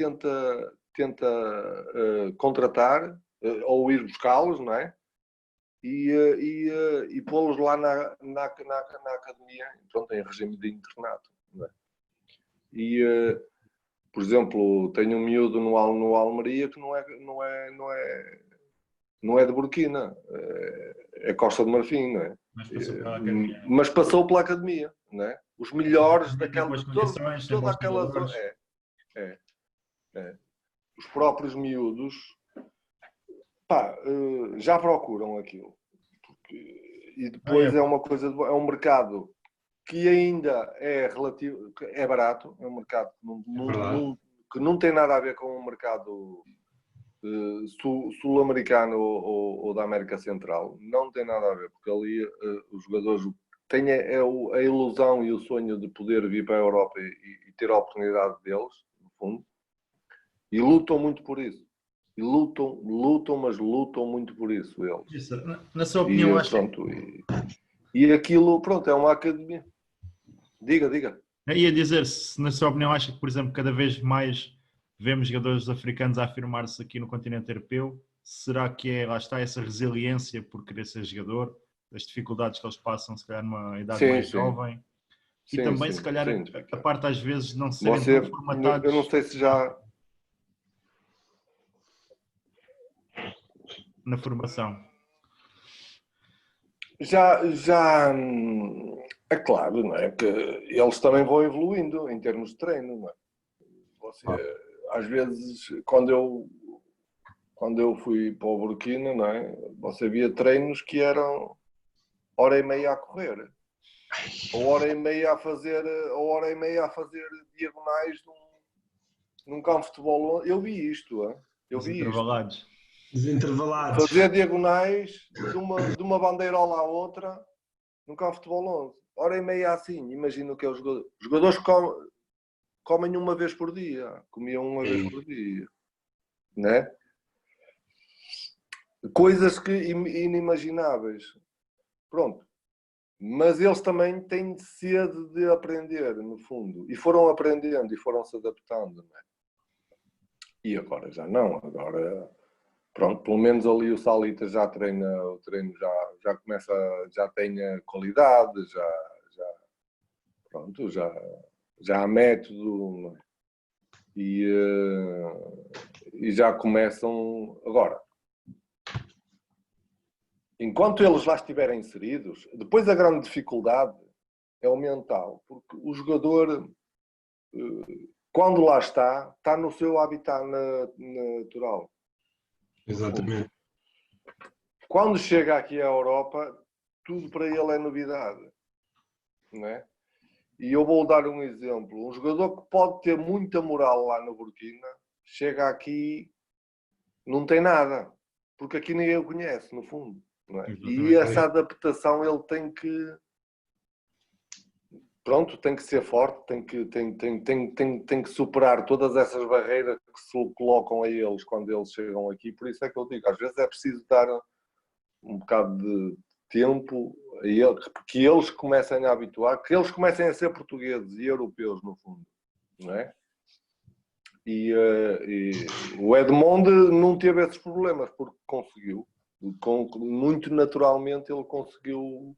contratar ou ir buscá-los, não é? E pô-los lá na academia, pronto, em regime de internato. Não é? Por exemplo, tenho um miúdo no Almeria que não é de Burkina, é Costa de Marfim, não é? Mas passou pela academia, não é? Os melhores daquela, toda aquela zona. Os próprios miúdos já procuram aquilo. E depois é uma coisa, é um mercado que ainda é relativo, é barato, é um mercado que não tem nada a ver com o mercado sul-americano ou da América Central. Não tem nada a ver, porque ali os jogadores têm a ilusão e o sonho de poder vir para a Europa e ter a oportunidade deles, no fundo, e lutam muito por isso. E lutam, mas lutam muito por isso, eles. Isso, na sua opinião, e aquilo, pronto, é uma academia. Diga. Eu ia dizer, se na sua opinião acha que, por exemplo, cada vez mais vemos jogadores africanos a afirmar-se aqui no continente europeu, será que lá está essa resiliência por querer ser jogador, as dificuldades que eles passam, se calhar numa idade mais jovem, e também se calhar a parte às vezes não serem tão formatados. Eu não sei se já... Na formação. Já é claro, não é? Que eles também vão evoluindo em termos de treino, não é? Às vezes, quando eu fui para o Burkina, não é? Você via treinos que eram hora e meia a correr, ou hora e meia a fazer diagonais num campo de futebol. Eu vi isto, eu vi isto. Desintervalados. Fazer diagonais de uma bandeirola à outra num campo de futebol 11. Hora e meia assim. Imagina o que é os jogadores. Os jogadores comem uma vez por dia. Comiam uma vez por dia. Né? Coisas que inimagináveis. Pronto. Mas eles também têm sede de aprender, no fundo. E foram aprendendo e foram se adaptando. Né? E agora já não. Agora... Pronto, pelo menos ali o Salita já treina, o treino já começa, já tem a qualidade, já há método, e já começam agora. enquanto eles lá estiverem inseridos, depois a grande dificuldade é o mental, porque o jogador, quando lá está no seu habitat natural. Exatamente. Quando chega aqui à Europa, tudo para ele é novidade, não é? E eu vou dar um exemplo. Um jogador que pode ter muita moral lá no Burkina, chega aqui, não tem nada, porque aqui ninguém o conhece, no fundo. Não é? E essa adaptação ele tem que... Pronto, tem que ser forte, tem que superar todas essas barreiras que se colocam a eles quando eles chegam aqui. Por isso é que eu digo, às vezes é preciso dar um bocado de tempo a eles, que eles comecem a habituar, que eles comecem a ser portugueses e europeus, no fundo. Não é? E o Edmond não teve esses problemas, porque conseguiu. Muito naturalmente ele conseguiu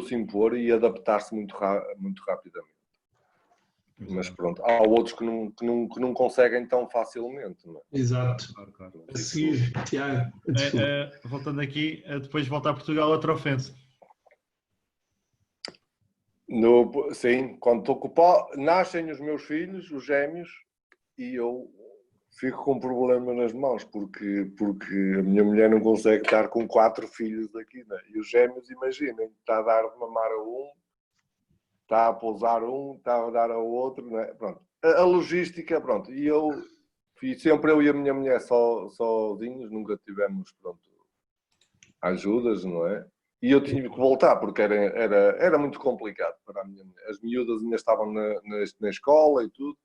se impor e adaptar-se muito rapidamente. Exato. Mas pronto, há outros que não conseguem tão facilmente. Não é? Exato. Claro. A seguir, Tiago. Voltando aqui, depois voltar a Portugal, outra ofensa. Sim, quando estou com o pau, nascem os meus filhos, os gêmeos, e eu fico com um problema nas mãos, porque a minha mulher não consegue estar com 4 filhos aqui, né? E os gêmeos, imaginem, está a dar de mamar a um, está a pousar um, está a dar ao outro, né? Pronto. A logística, pronto. E sempre eu e a minha mulher sozinhos, nunca tivemos, pronto, ajudas, não é? E eu tive que voltar, porque era muito complicado para a minha mulher. As miúdas ainda estavam na escola e tudo.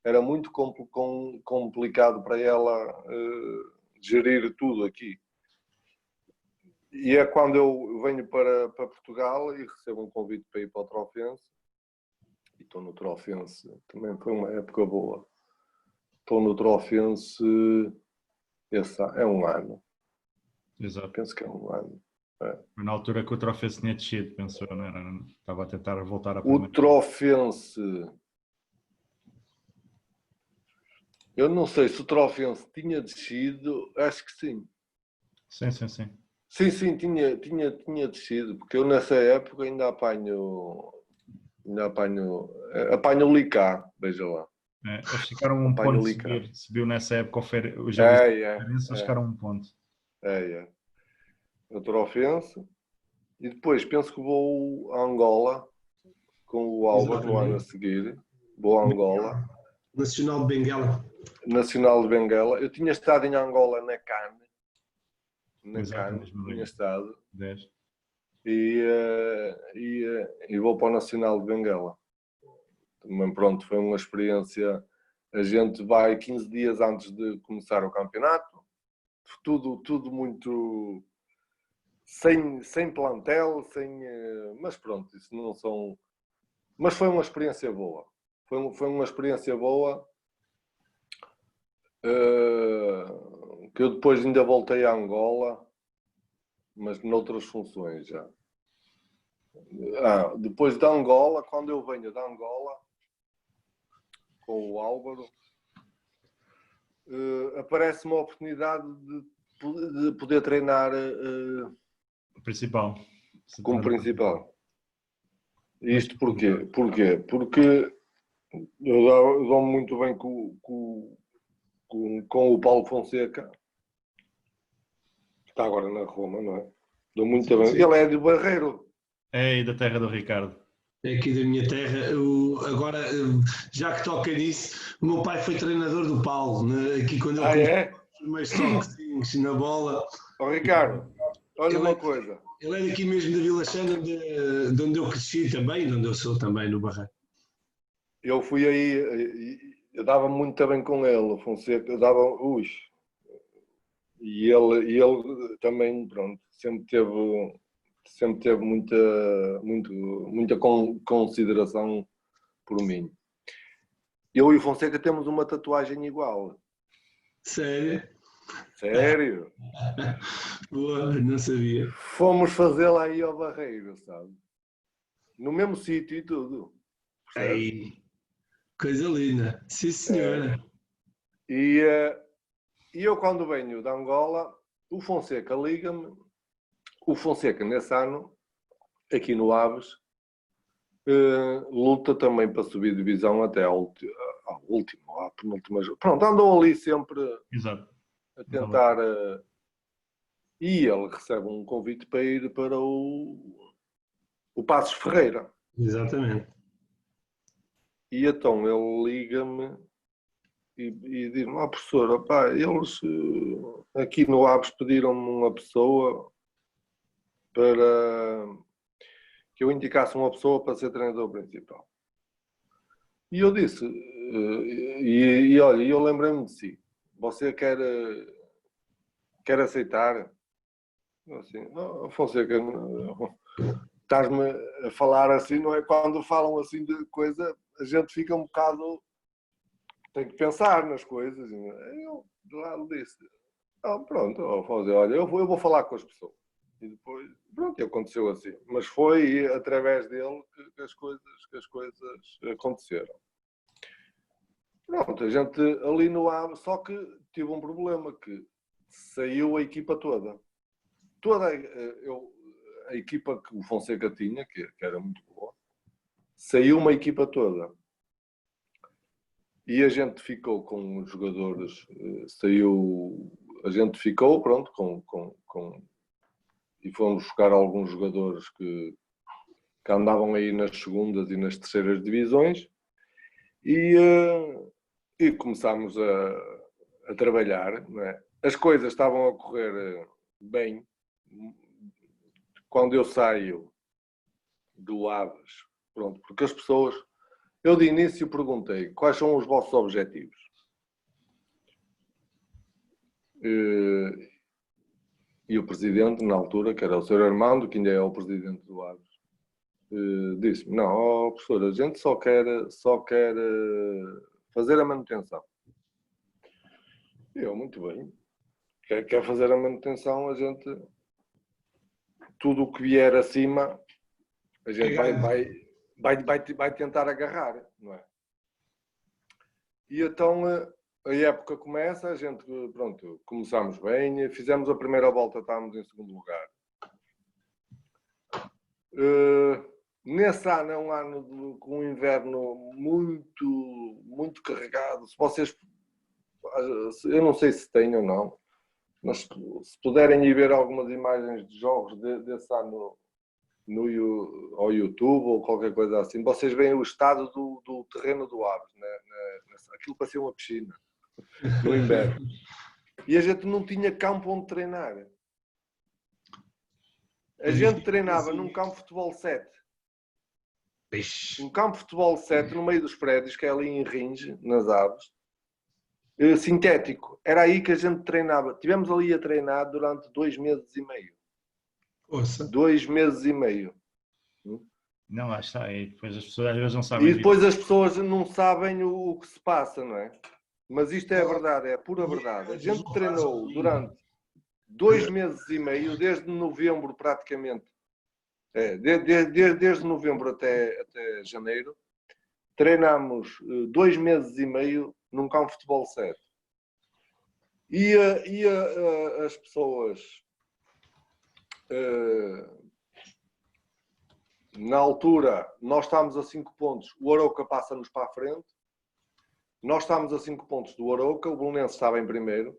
Era muito complicado para ela gerir tudo aqui. E é quando eu venho para Portugal e recebo um convite para ir para o Trofense. E estou no Trofense, também foi uma época boa. Estou no Trofense, é um ano. Exato. Penso que é um ano. É. Na altura que o Trofense tinha descido, pensou, não era? Estava a tentar voltar a O Trofense... Eu não sei se o Trofense tinha descido, acho que sim. Sim. Sim, tinha descido, porque eu nessa época ainda apanho o Licá, veja lá. Eles ficaram um ponto de subir, subiu nessa época o eles ficaram um ponto. O Trofense, e depois penso que vou a Angola, com o Álvaro no ano a seguir, vou a Angola. Nacional de Benguela. Nacional de Benguela. Eu tinha estado em Angola na CAN. Tinha estado. 10. E vou para o Nacional de Benguela. Também, pronto, foi uma experiência. A gente vai 15 dias antes de começar o campeonato. Tudo muito... Sem plantel, mas pronto, isso não são... Mas foi uma experiência boa. Foi uma experiência boa. Que eu depois ainda voltei a Angola, mas noutras funções já. Depois de Angola, quando eu venho de Angola, com o Álvaro, aparece uma oportunidade de poder treinar principal. como principal. Isto porquê? Porque eu dou-me muito bem com o Paulo Fonseca, que está agora na Roma, não é? Dou muito bem. Ele é de Barreiro. É, e da terra do Ricardo. É aqui da minha terra. Agora, já que toca nisso, o meu pai foi treinador do Paulo, né? Aqui quando ele começou os primeiros toques na bola. Ricardo, olha uma coisa. Ele é daqui mesmo da Vila Xana, de onde eu cresci também, de onde eu sou também, no Barreiro. Eu fui aí, eu dava muito bem com ele, o Fonseca, eu dava... E ele também, pronto, sempre teve muita consideração por mim. Eu e o Fonseca temos uma tatuagem igual. Sério? Sério? Boa, não sabia. Fomos fazê-la aí ao Barreiro, sabe? No mesmo sítio e tudo. Aí, coisa linda. Sim, senhora. E eu, quando venho de Angola, o Fonseca liga-me o Fonseca, nesse ano, aqui no Aves, luta também para subir de divisão até ao último, à penúltima. Pronto, andou ali sempre Exato. a tentar. E ele recebe um convite para ir para o Passos Ferreira. Exatamente. E então ele liga-me e diz-me: professor, pá, eles aqui no Aves pediram-me uma pessoa para que eu indicasse uma pessoa para ser treinador principal. E eu disse, olha, eu lembrei-me de si, você quer aceitar? Assim, Fonseca, estás-me a falar assim, não é? Quando falam assim de coisa, a gente fica um bocado, tem que pensar nas coisas. Eu de lado disse, pronto, Fonseca, olha, eu vou falar com as pessoas. E depois, pronto, aconteceu assim. Mas foi através dele que as coisas aconteceram. Pronto, a gente ali no ar, só que tive um problema, que saiu a equipa toda. A equipa que o Fonseca tinha, que era muito boa, saiu uma equipa toda. E a gente ficou com os jogadores, a gente ficou, pronto, e fomos buscar alguns jogadores que andavam aí nas segundas e nas terceiras divisões e começámos a trabalhar, não é? As coisas estavam a correr bem. Quando eu saio do Aves, pronto, porque as pessoas... Eu de início perguntei quais são os vossos objetivos. E o presidente, na altura, que era o Sr. Armando, que ainda é o presidente do Aves, disse-me: não, professor, a gente só quer fazer a manutenção. Eu, muito bem. Quer fazer a manutenção, a gente... Tudo o que vier acima, a gente vai tentar agarrar, não é? E então a época começa, a gente, pronto, começámos bem, fizemos a primeira volta, estávamos em segundo lugar. Nesse ano é um ano com um inverno muito, muito carregado. Se vocês, eu não sei se têm ou não, mas se puderem ir ver algumas imagens de jogos desse ano ao YouTube ou qualquer coisa assim, vocês veem o estado do terreno do Aves, né? Aquilo parecia uma piscina no inverno. E a gente não tinha campo onde treinar. A gente treinava num campo de futebol 7. Um campo de futebol 7 no meio dos prédios, que é ali em Ringe, nas Aves, sintético. Era aí que a gente treinava. Tivemos ali a treinar durante 2 meses e meio. Ouça. 2 meses e meio. Não, lá está. E depois as pessoas às vezes não sabem. E depois as pessoas não sabem o que se passa, não é? Mas isto é a verdade, é a pura verdade. A gente treinou durante 2 meses e meio, desde novembro praticamente. Desde novembro até janeiro. Treinámos 2 meses e meio num campo de futebol 7. E as pessoas... na altura, nós estávamos a 5 pontos, o Arouca passa-nos para a frente. Nós estávamos a 5 pontos do Arouca, o Belenenses estava em primeiro.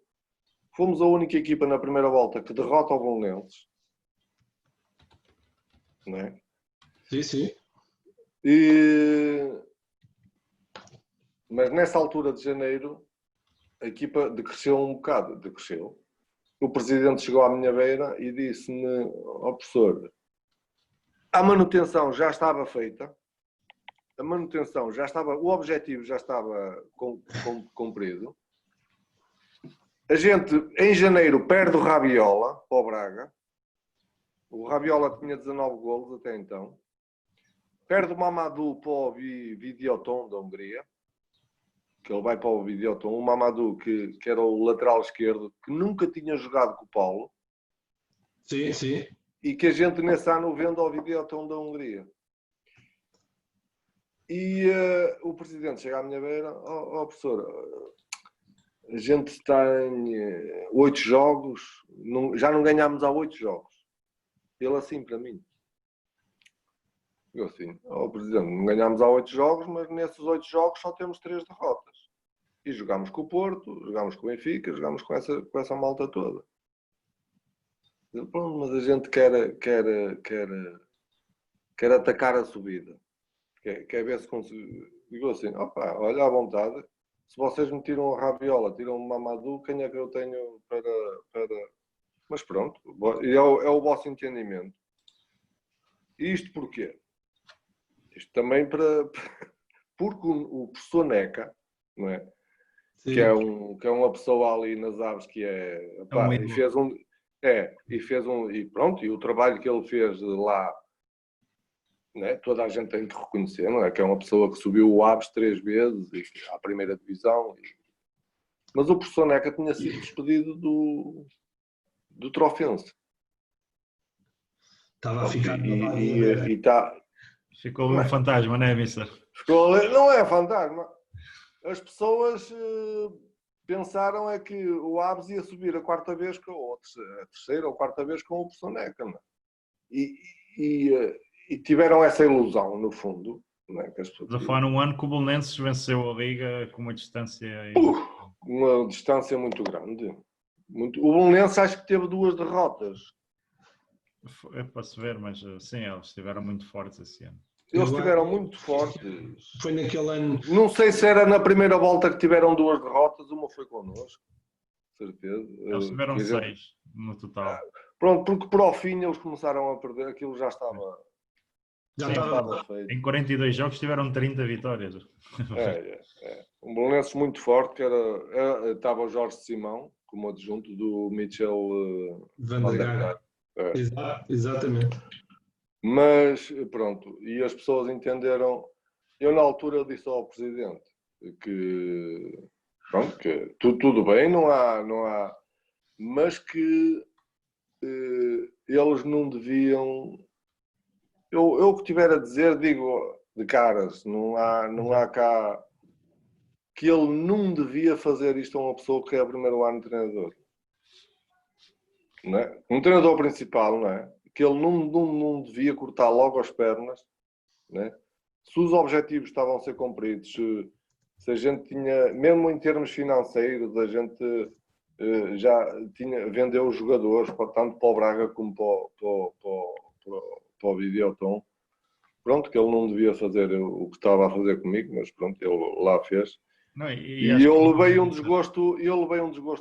Fomos a única equipa na primeira volta que derrota o Belenenses. Não é? Sim, sim. Mas nessa altura de janeiro, a equipa decresceu um bocado. Decresceu. O presidente chegou à minha beira e disse-me: professor, a manutenção já estava feita, a manutenção já estava, o objetivo já estava cumprido. A gente, em janeiro, perde o Rabiola para o Braga. O Rabiola tinha 19 golos até então. Perde o Mamadou para o Videoton da Hungria, que ele vai para o Videoton. O Mamadou, que era o lateral esquerdo, que nunca tinha jogado com o Paulo. Sim, sim. E que a gente nesse ano vende ao Videoton da Hungria. E o presidente chega à minha beira: professor, a gente tem 8 jogos, já não ganhámos há 8 jogos. Ele assim para mim. Eu assim, Presidente, não ganhámos há 8 jogos, mas nesses 8 jogos só temos 3 derrotas. E jogámos com o Porto, jogámos com o Benfica, jogámos com essa malta toda. Pronto, mas a gente quer atacar a subida. Quer ver se consegue. Digo assim, olha à vontade. Se vocês me tiram a Raviola, tiram o Mamadou, quem é que eu tenho para... Mas pronto, é o vosso entendimento. E isto porquê? Isto também porque o professor Neca, não é? Que é uma pessoa ali nas aves que é... Pá, e fez e pronto, e o trabalho que ele fez lá, né, toda a gente tem que reconhecer, não é? Que é uma pessoa que subiu o Aves 3 vezes à primeira divisão. Mas o professor Neca tinha sido despedido do Trofense. Estava a ficar Ficou um fantasma, não é, mister? Não é fantasma. As pessoas pensaram é que o Aves ia subir a quarta vez a terceira ou quarta vez com o professor Neca, não é? E tiveram essa ilusão, no fundo. Não é? Estamos a falar num ano que o Belenenses venceu a Liga com uma distância... uma distância muito grande. O Belenenses acho que teve 2 derrotas. É para se ver, mas sim, eles estiveram muito fortes esse ano. Eles estiveram muito fortes. Foi naquele ano... Não sei se era na primeira volta que tiveram 2 derrotas, uma foi connosco. Certeza. Eles tiveram 6 no total. Pronto, porque para o fim eles começaram a perder, aquilo já estava... Já estava feito. Em 42 jogos tiveram 30 vitórias. Um Belenenses muito forte, estava o Jorge Simão, como adjunto do Michel Van der Gaag. Exatamente. Mas, pronto, e as pessoas entenderam... Eu, na altura, disse ao Presidente que, pronto, que tudo bem, não há... Mas que eles não deviam... Eu que tiver a dizer, digo de caras, não há cá... Que ele não devia fazer isto a uma pessoa que é o primeiro ano de treinador. Não é? Um treinador principal, não é? Que ele não devia cortar logo as pernas, não é? Se os objetivos estavam a ser cumpridos, se a gente tinha, mesmo em termos financeiros, a gente já vendeu os jogadores, tanto para o Braga como para o Videoton. Pronto, que ele não devia fazer o que estava a fazer comigo, mas pronto, ele lá fez. Não, e eu levei um desgosto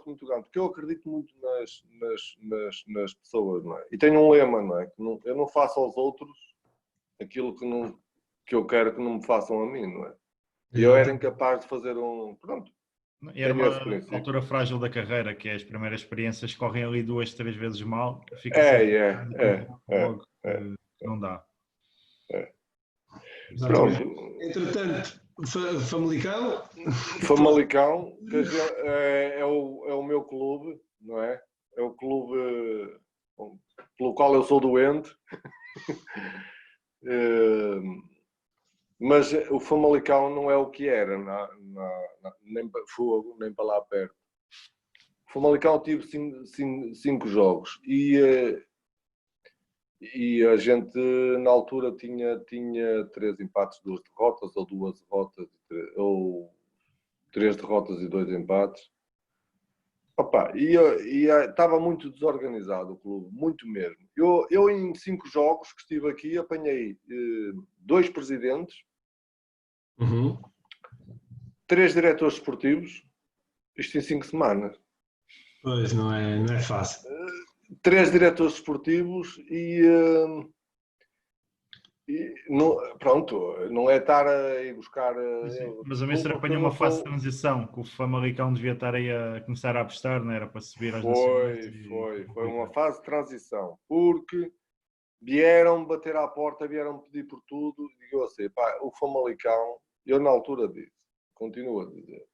muito grande, porque eu acredito muito nas pessoas, não é? E tenho um lema, não é? Que eu não faço aos outros aquilo que eu quero que não me façam a mim, não é? E eu era incapaz de fazer pronto. E era uma altura frágil da carreira, que é as primeiras experiências correm ali 2, 3 vezes mal, fica logo, não dá. Pronto. Entretanto, Famalicão, que é o meu clube, não é? É o clube pelo qual eu sou doente. Mas o Famalicão não é o que era, nem para fogo, nem para lá perto. O Famalicão tive 5 jogos e a gente na altura tinha 3 empates, 2 derrotas, ou 2 derrotas, ou 3 derrotas e 2 empates. E estava muito desorganizado o clube, muito mesmo. Eu em 5 jogos que estive aqui apanhei 2 presidentes, 3 diretores esportivos, isto em 5 semanas. Pois, não é fácil. 3 diretores esportivos não é estar a ir buscar... Mas a Mister apanhou uma fase de transição, que o Famalicão devia estar aí a começar a apostar, não era? Para subir às nacionais. Foi uma fase de transição, porque vieram bater à porta, vieram pedir por tudo, e digo assim, o Famalicão, eu na altura disse, continuo a dizer,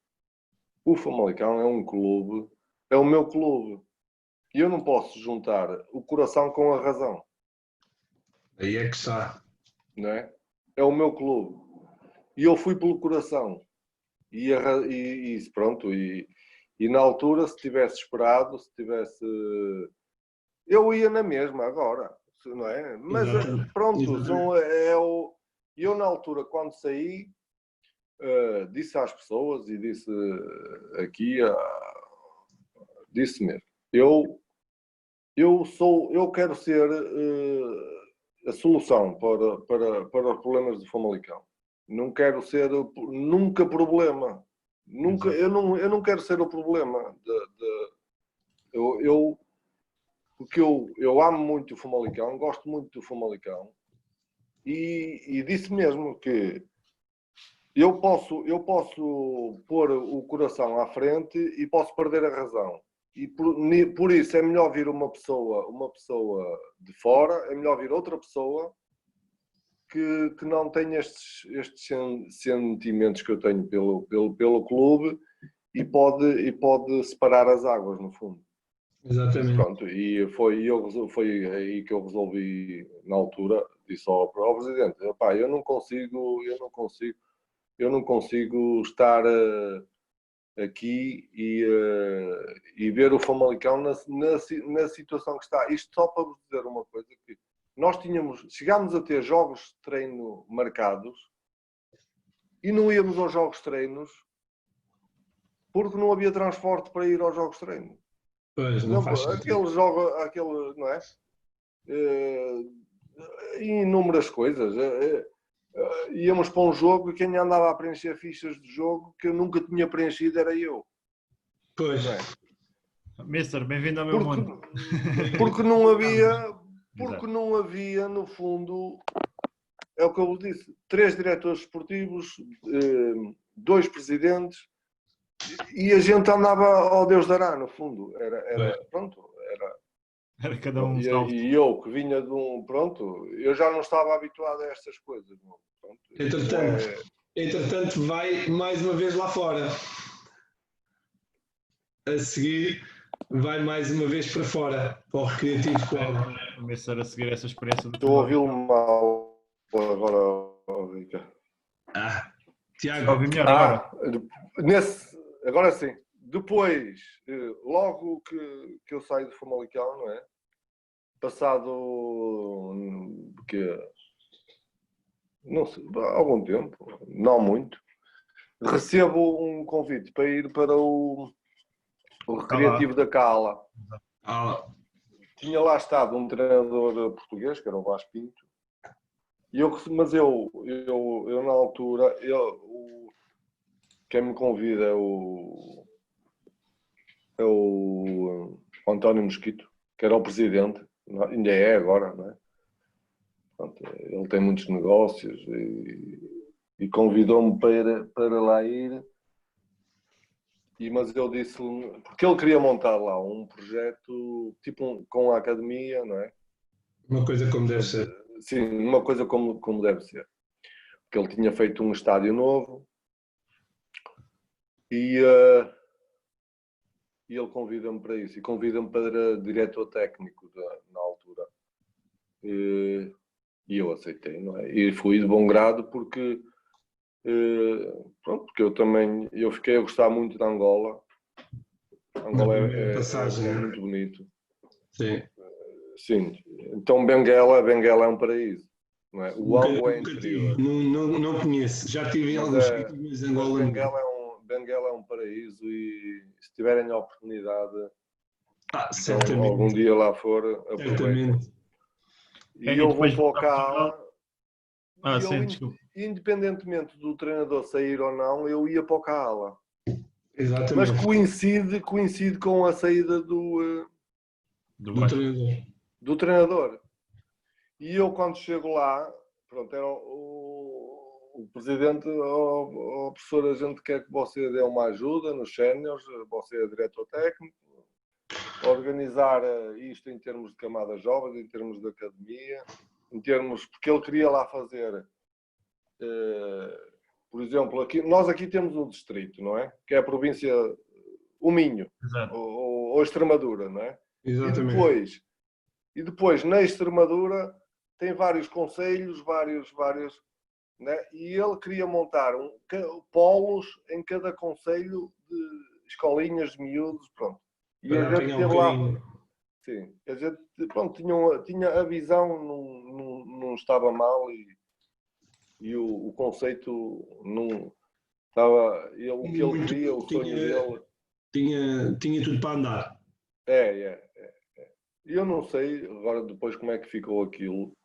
o Famalicão é um clube, é o meu clube, e eu não posso juntar o coração com a razão. Aí é que está. Não é? É o meu clube. E eu fui pelo coração. E pronto. E na altura, se tivesse esperado, eu ia na mesma agora. não é? Mas Exatamente. pronto, eu na altura, quando saí, disse às pessoas e disse aqui, disse mesmo, eu quero ser a solução para os problemas do Famalicão. Não quero ser nunca problema. Nunca, eu não quero ser o problema. Porque eu amo muito o Famalicão, gosto muito do Famalicão e disse mesmo que eu posso pôr o coração à frente e posso perder a razão. E por isso é melhor vir uma pessoa de fora, é melhor vir outra pessoa que não tenha estes sentimentos que eu tenho pelo clube e pode separar as águas, no fundo. Exatamente. Pronto, e foi aí que eu resolvi, na altura, disse ao Presidente, eu não consigo estar aqui e ver o Famalicão na situação que está. Isto só para vos dizer uma coisa, que nós chegámos a ter jogos de treino marcados e não íamos aos jogos de treinos porque não havia transporte para ir aos jogos de treino. Pois, não faz sentido. Aquele, não é? Inúmeras coisas. Íamos para um jogo e quem andava a preencher fichas de jogo que eu nunca tinha preenchido era eu. Pois. Não é? Mister, bem-vindo ao meu mundo. Porque não havia, no fundo, é o que eu vos disse, 3 diretores esportivos, 2 presidentes, e a gente andava ao Deus dará, no fundo. Era cada um salvo. E eu que vinha de pronto, eu já não estava habituado a estas coisas. Pronto, entretanto, vai mais uma vez lá fora. A seguir, vai mais uma vez para fora, para o Recreativo Clube. Começar a seguir essa experiência do Estou a ouvi-lo mal agora, Rica. Tiago. Ouvi melhor agora. Agora sim. Depois, logo que eu saio do Famalicão, não é? Passado não sei, algum tempo, não muito, recebo um convite para ir para o Recreativo da Cala. Tinha lá estado um treinador português, que era o Vasco Pinto, mas eu na altura, quem me convida é o António Mosquito, que era o presidente, ainda é agora, não é? Pronto, ele tem muitos negócios e convidou-me para lá ir. Mas eu disse-lhe, porque ele queria montar lá um projeto tipo com a academia, não é? Uma coisa como deve ser. Sim, uma coisa como deve ser. Porque ele tinha feito um estádio novo e ele convida-me para isso. E convida-me para diretor técnico na altura. E eu aceitei, não é? E fui de bom grado porque... porque eu fiquei a gostar muito de Angola. Angola é muito bonito. Sim. Sim. Então Benguela é um paraíso, não é? O Ango é interior. Não conheço. Já estive em alguns sítios, mas Angola Benguela é um paraíso e se tiverem a oportunidade, certamente. algum dia lá for, aproveitem. E eu vou para o Cala. Independentemente do treinador sair ou não, eu ia para o Cala. Exatamente. Mas coincide com a saída do treinador. E eu, quando chego lá, pronto, era o presidente, professor, a gente quer que você dê uma ajuda nos séniores, você é diretor técnico, organizar isto em termos de camadas jovens, em termos de academia, porque ele queria lá fazer, por exemplo, nós aqui temos um distrito, não é? Que é a província, o Minho, ou Extremadura, não é? Exatamente. E depois, na Extremadura, tem vários concelhos, vários, né? E ele queria montar polos em cada concelho de escolinhas de miúdos, pronto. E a gente sim. A gente, pronto, tinha a visão, não estava mal e o conceito não estava. O que ele queria, o sonho dele. Tinha tudo para andar. É. E eu não sei agora depois como é que ficou aquilo.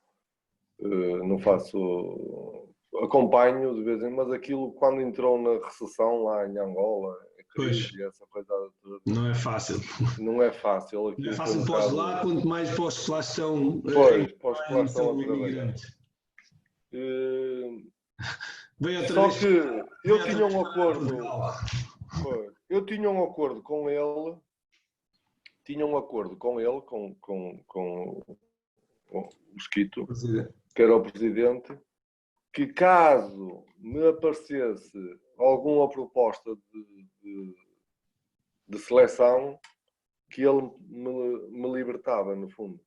Não faço. Acompanho de vez em quando, mas aquilo quando entrou na recessão lá em Angola, a crise, essa coisa toda. Não é fácil. Não é fácil. Não é Aquilo foi fácil para os lá, quanto mais para os que lá estão, Pois, para os que lá estão são a trabalhar. imigrantes. Só que eu tinha um acordo. Portugal. Eu tinha um acordo com ele. Com o Mosquito, que era o presidente, que caso me aparecesse alguma proposta de seleção, que ele me libertava, no fundo.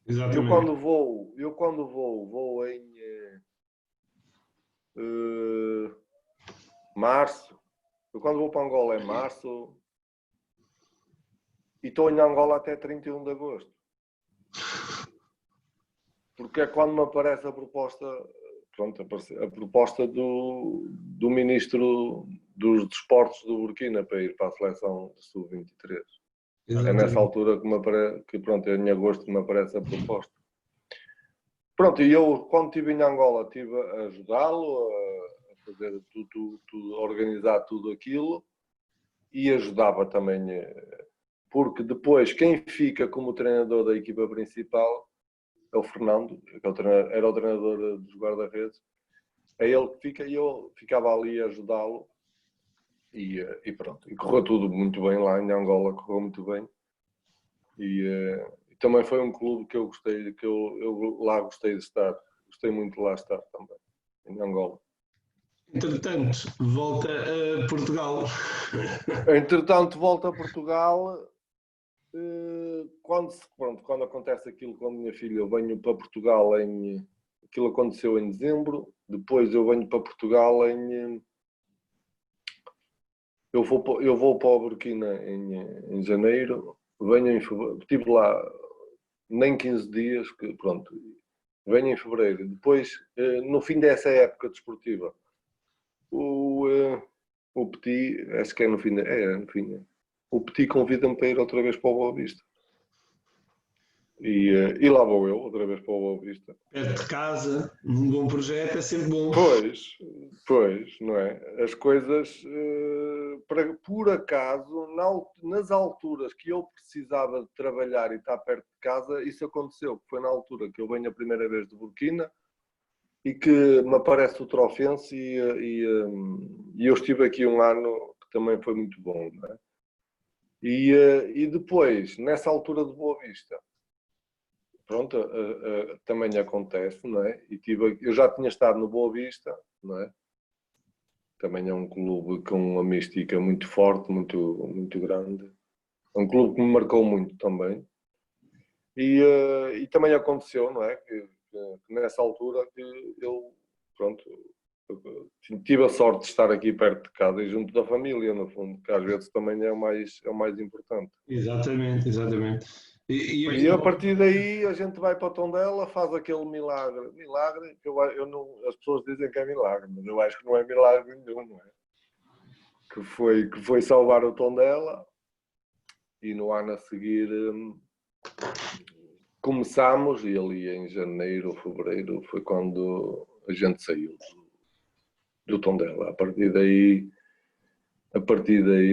Exatamente. Eu quando vou em março. Eu quando vou para Angola é março e estou em Angola até 31 de agosto. Porque é quando me aparece a proposta, pronto, a proposta do ministro dos desportos do Burkina para ir para a seleção de sub-23. É nessa altura que me aparece, que pronto, é em agosto que me aparece a proposta. Pronto, e eu quando estive em Angola estive a ajudá-lo a fazer tudo, a organizar tudo aquilo e ajudava também, porque depois quem fica como treinador da equipa principal é o Fernando, que era o treinador dos guarda-redes. É ele que fica e eu ficava ali a ajudá-lo e pronto. E correu tudo muito bem lá em Angola, correu muito bem. E também foi um clube que eu gostei, que eu lá gostei de estar. Gostei muito de lá estar também, em Angola. Entretanto, volta a Portugal. Entretanto, volta a Portugal. Quando acontece aquilo com a minha filha, eu venho para Portugal aquilo aconteceu em dezembro, depois eu venho para Portugal eu vou para o Burkina em janeiro, venho em fevereiro, estive lá nem 15 dias, que pronto, venho em fevereiro, depois no fim dessa época desportiva, o Petit, acho que é no fim, o Petit convida-me para ir outra vez para o Boa Vista. E lá vou eu, outra vez para o Boa Vista. Perto de casa, um bom projeto é sempre bom. Pois, não é? As coisas, por acaso, nas alturas que eu precisava de trabalhar e estar perto de casa, isso aconteceu. Foi na altura que eu venho a primeira vez de Burkina e que me aparece o Trofense e eu estive aqui um ano que também foi muito bom, não é? E depois, nessa altura de Boa Vista, pronto, também acontece, não é? Eu já tinha estado no Boa Vista, não é? Também é um clube com uma mística muito forte, muito, muito grande. É um clube que me marcou muito também. E também aconteceu, não é? Que nessa altura que eu, pronto, tive a sorte de estar aqui perto de casa e junto da família, no fundo, que às vezes também é o mais importante. Exatamente. E a partir daí a gente vai para o Tondela, faz aquele milagre que eu não, as pessoas dizem que é milagre, mas eu acho que não é milagre nenhum, não é? Que foi salvar o Tondela e no ano a seguir começámos, e ali em janeiro ou fevereiro foi quando a gente saiu do Tondela. A partir daí,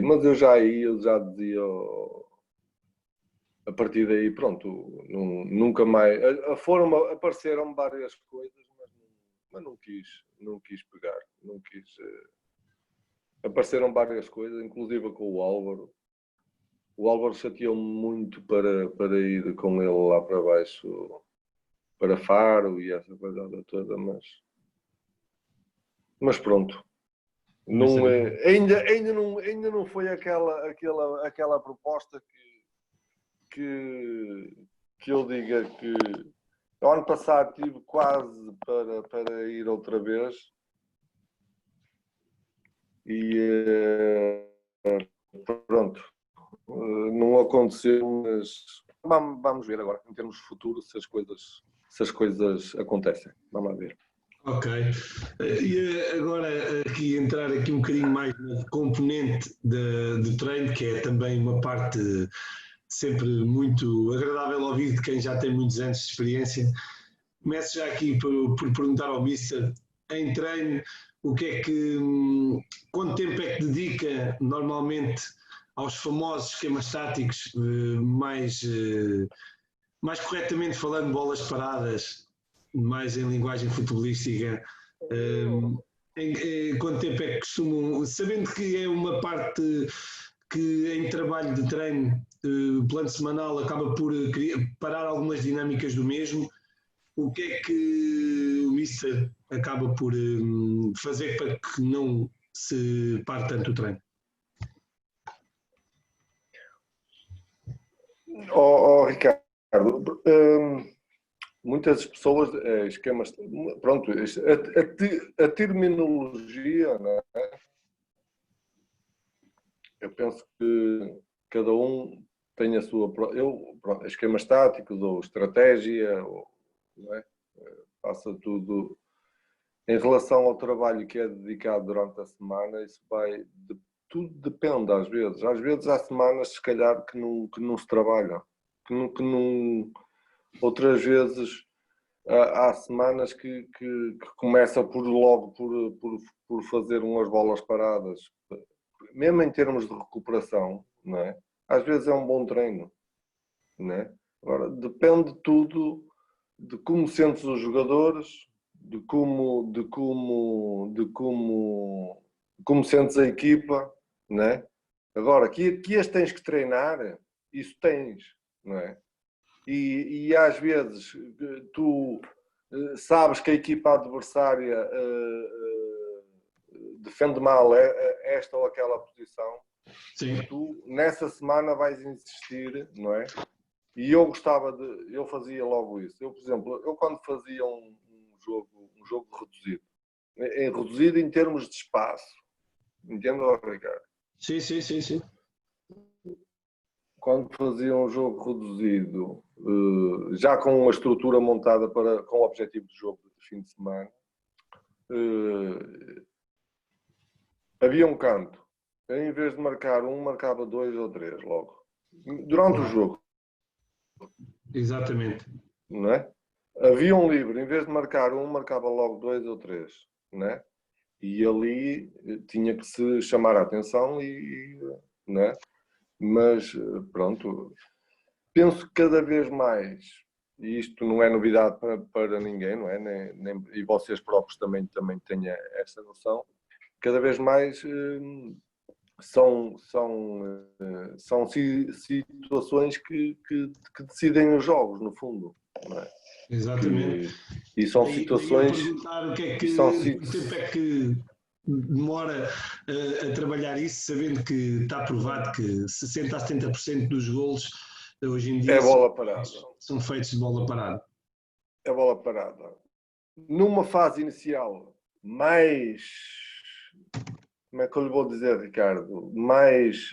mas eu já dizia, a partir daí, pronto, nunca mais. Apareceram várias coisas, mas não quis pegar, não quis. Apareceram várias coisas, inclusive com o Álvaro. O Álvaro chateou-me muito para ir com ele lá para baixo, para Faro e essa coisa toda, mas pronto. Não, ainda não foi aquela proposta que eu diga que no ano passado tive quase para ir outra vez e pronto, não aconteceu, vamos ver agora, em termos de futuro, se as coisas acontecem. Vamos lá ver. Ok. E agora aqui entrar aqui um bocadinho mais na componente de treino, que é também uma parte sempre muito agradável ao ouvir de quem já tem muitos anos de experiência. Começo já aqui por perguntar ao Mister, em treino, o que é que, quanto tempo é que dedica normalmente aos famosos esquemas táticos, mais corretamente falando, bolas paradas, mais em linguagem futebolística, em quanto tempo é que costumam, sabendo que é uma parte que em trabalho de treino, plano semanal, acaba por parar algumas dinâmicas do mesmo, o que é que o Mister acaba por fazer para que não se pare tanto o treino? Ricardo, muitas pessoas, esquemas, pronto, a terminologia, não é? Eu penso que cada um tem a sua, pronto, esquemas táticos ou estratégia, não é? Passa tudo. Em relação ao trabalho que é dedicado durante a semana, isso tudo depende às vezes. Às vezes há semanas, se calhar, que não se trabalha. Outras vezes há semanas que começa logo por fazer umas bolas paradas. Mesmo em termos de recuperação, não é? Às vezes é um bom treino, não é? Agora, depende tudo de como sentes os jogadores, de como sentes a equipa, não é? Agora, que as tens que treinar, isso tens, não é? E às vezes tu sabes que a equipa adversária defende mal esta ou aquela posição. Sim. Tu nessa semana vais insistir, não é? E eu fazia logo isso. Eu, por exemplo, quando fazia um jogo reduzido, reduzido em termos de espaço, entendo, Ricardo? Sim. Quando fazia um jogo reduzido, já com uma estrutura montada com o objetivo de jogo de fim de semana, havia um canto. Em vez de marcar um, marcava 2 ou 3 logo. Durante o jogo. Exatamente. Não é? Havia um livre, em vez de marcar um, marcava logo 2 ou 3, não é? E ali tinha que se chamar a atenção não é? Mas pronto, penso que cada vez mais, e isto não é novidade para ninguém, não é? E vocês próprios também têm essa noção, cada vez mais são situações que decidem os jogos, no fundo, não é? Exatamente. E são Daí situações. eu perguntar o que é que, quanto tempo é que demora a trabalhar isso, sabendo que está provado que 60% a 70% dos golos hoje em dia é bola parada. são feitos de bola parada. É bola parada. Numa fase inicial mais. Como é que eu lhe vou dizer, Ricardo? Mais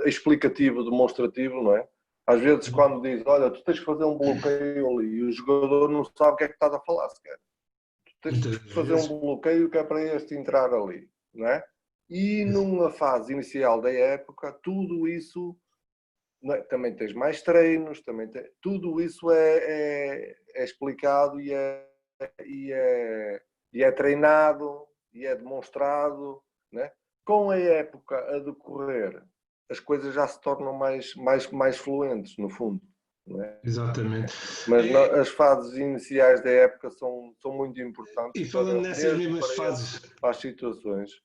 explicativo, demonstrativo, não é? Às vezes, quando diz, olha, tu tens que fazer um bloqueio ali, e o jogador não sabe o que é que estás a falar sequer. Tu tens que fazer um bloqueio que é para este entrar ali, não é? E numa fase inicial da época, tudo isso, não é? Também tens mais treinos, tudo isso é explicado e é treinado e é demonstrado, né? Com a época a decorrer, as coisas já se tornam mais fluentes, no fundo. Não é? Exatamente. Mas as fases iniciais da época são muito importantes. E falando nessas mesmas fases, para as situações.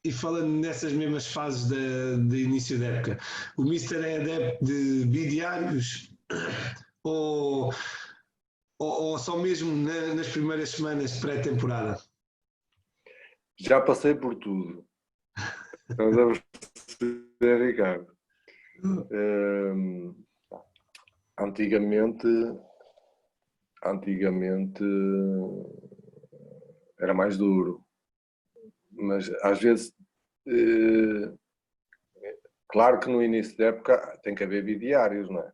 E falando nessas mesmas fases de início da época, o Mister é adepto de bidiários ou só mesmo nas primeiras semanas de pré-temporada? Já passei por tudo. Estás a perceber, Ricardo? Antigamente era mais duro, mas às vezes Claro que no início da época tem que haver bidiários, não é?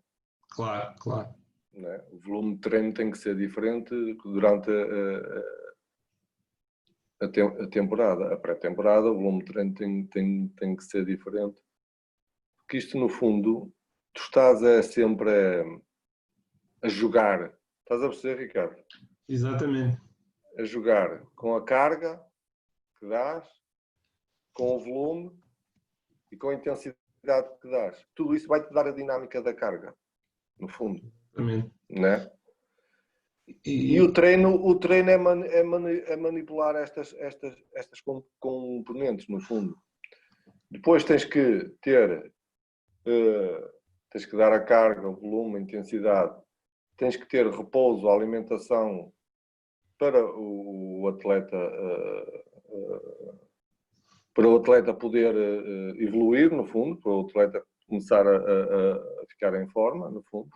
Claro, claro. Não é? O volume de treino tem que ser diferente durante a temporada. A pré-temporada, o volume de treino tem que ser diferente. Porque isto, no fundo, tu estás sempre a jogar. Estás a perceber, Ricardo? Exatamente. A jogar com a carga que dás, com o volume e com a intensidade que dás. Tudo isso vai-te dar a dinâmica da carga, no fundo. Exatamente. Né? E o treino é manipular estas componentes, no fundo. Depois tens que dar a carga, o volume, a intensidade. Tens que ter repouso, alimentação para o atleta poder evoluir, no fundo, para o atleta começar a ficar em forma, no fundo.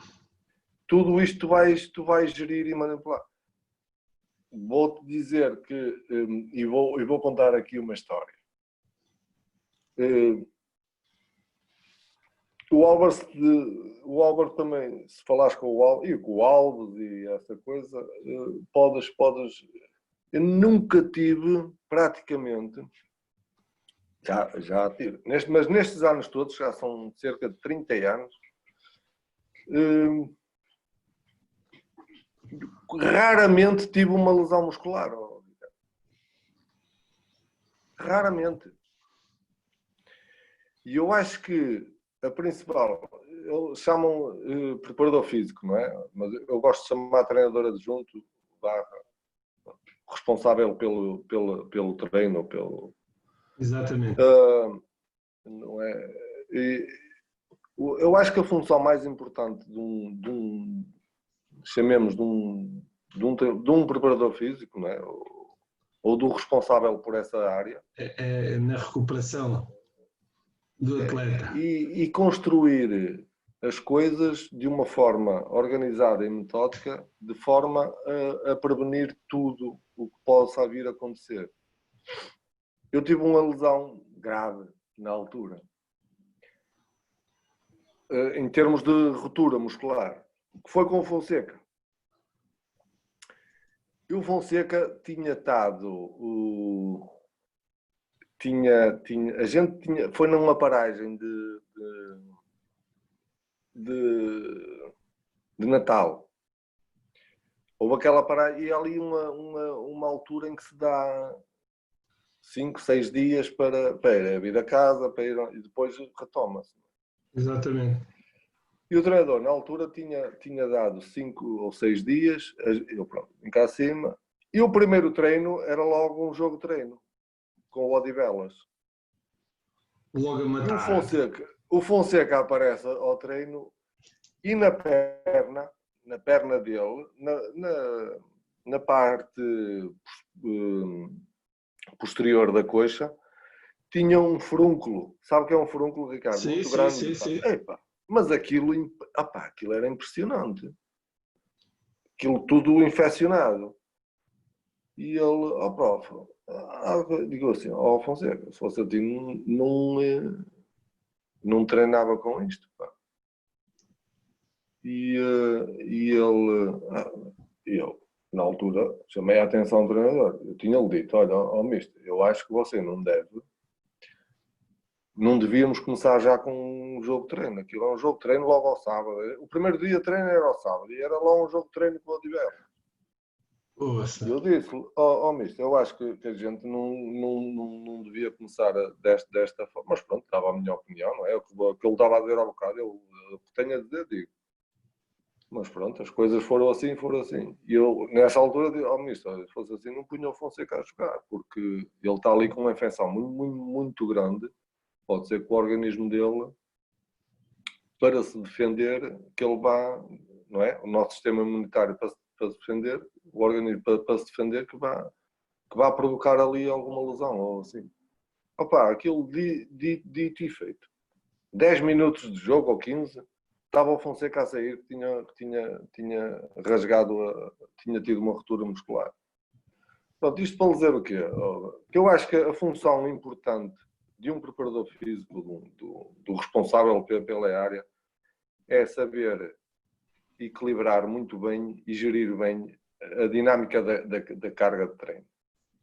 Tudo isto tu vais gerir e manipular. Vou-te dizer que, e vou contar aqui uma história. O Álvaro também, se falares com o Álvaro, e com o Alves e essa coisa, podes. Eu nunca tive, praticamente, já tive, mas nestes anos todos, já são cerca de 30 anos, raramente tive uma lesão muscular. Raramente. E eu acho que a principal, eles chamam preparador físico, não é? Mas eu gosto de chamar treinador adjunto, responsável pelo treino, pelo... Exatamente. Não é? Eu acho que a função mais importante chamemos de um preparador físico, não é? Ou do responsável por essa área. É na recuperação do atleta. E construir as coisas de uma forma organizada e metódica, de forma a prevenir tudo o que possa vir a acontecer. Eu tive uma lesão grave na altura, em termos de ruptura muscular, que foi com o Fonseca. E o Fonseca tinha estado... a gente foi numa paragem de Natal. Houve aquela paragem e ali uma altura em que se dá 5, 6 dias para vir a casa, e depois retoma-se. Exatamente. E o treinador, na altura, tinha dado 5 ou 6 dias, eu pronto, em cá acima, e o primeiro treino era logo um jogo de treino, com o Odivelas. Logo a matar. O Fonseca aparece ao treino e na perna dele, na parte posterior da coxa, tinha um furúnculo. Sabe o que é um furúnculo, Ricardo? Sim, muito sim, grande. sim. Epa, mas aquilo era impressionante. Aquilo tudo infeccionado. E ele, prof, digo assim, Fonseca, se fosse a ti, não treinava com isto. Pá. E eu, na altura, chamei a atenção do treinador. Eu tinha-lhe dito, olha, mister, eu acho que você não devíamos começar já com um jogo de treino. Aquilo é um jogo de treino logo ao sábado. O primeiro dia de treino era ao sábado e era logo um jogo de treino com o Odivelas. E eu disse, mister, eu acho que a gente não devia começar desta forma. Mas pronto, estava a minha opinião, não é? O que ele estava a dizer há bocado, eu tenho a dizer, digo. Mas pronto, as coisas foram assim. E eu, nessa altura, disse, mister, se fosse assim, não punha o Fonseca a jogar, porque ele está ali com uma infecção muito grande. Pode ser que o organismo dele, para se defender, que ele vá, não é? O nosso sistema imunitário para se defender, o organismo para se defender, que vá provocar ali alguma lesão ou assim. Aquilo dito e feito. 10 minutos de jogo ou 15, estava o Fonseca a sair, que tinha rasgado, tinha tido uma ruptura muscular. Pronto, isto para dizer o quê? Que eu acho que a função importante de um preparador físico, do responsável pela área, é saber equilibrar muito bem e gerir bem a dinâmica da carga de treino.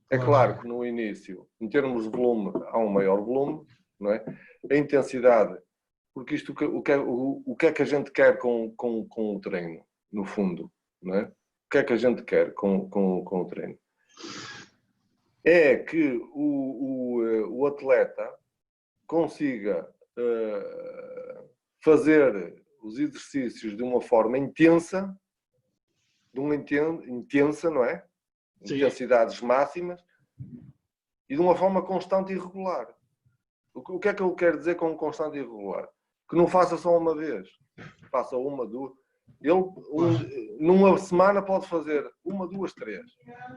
É claro que no início, em termos de volume, há um maior volume, não é? A intensidade, porque isto, o que é que a gente quer com o treino, no fundo, não é? O que é que a gente quer com o treino? É que o atleta consiga fazer os exercícios de uma forma intensa, intensa, não é? Sim. Intensidades máximas e de uma forma constante e regular. O que é que eu quero dizer com constante e regular? Que não faça só uma vez, faça uma, duas. Ele, numa semana pode fazer uma, duas, três.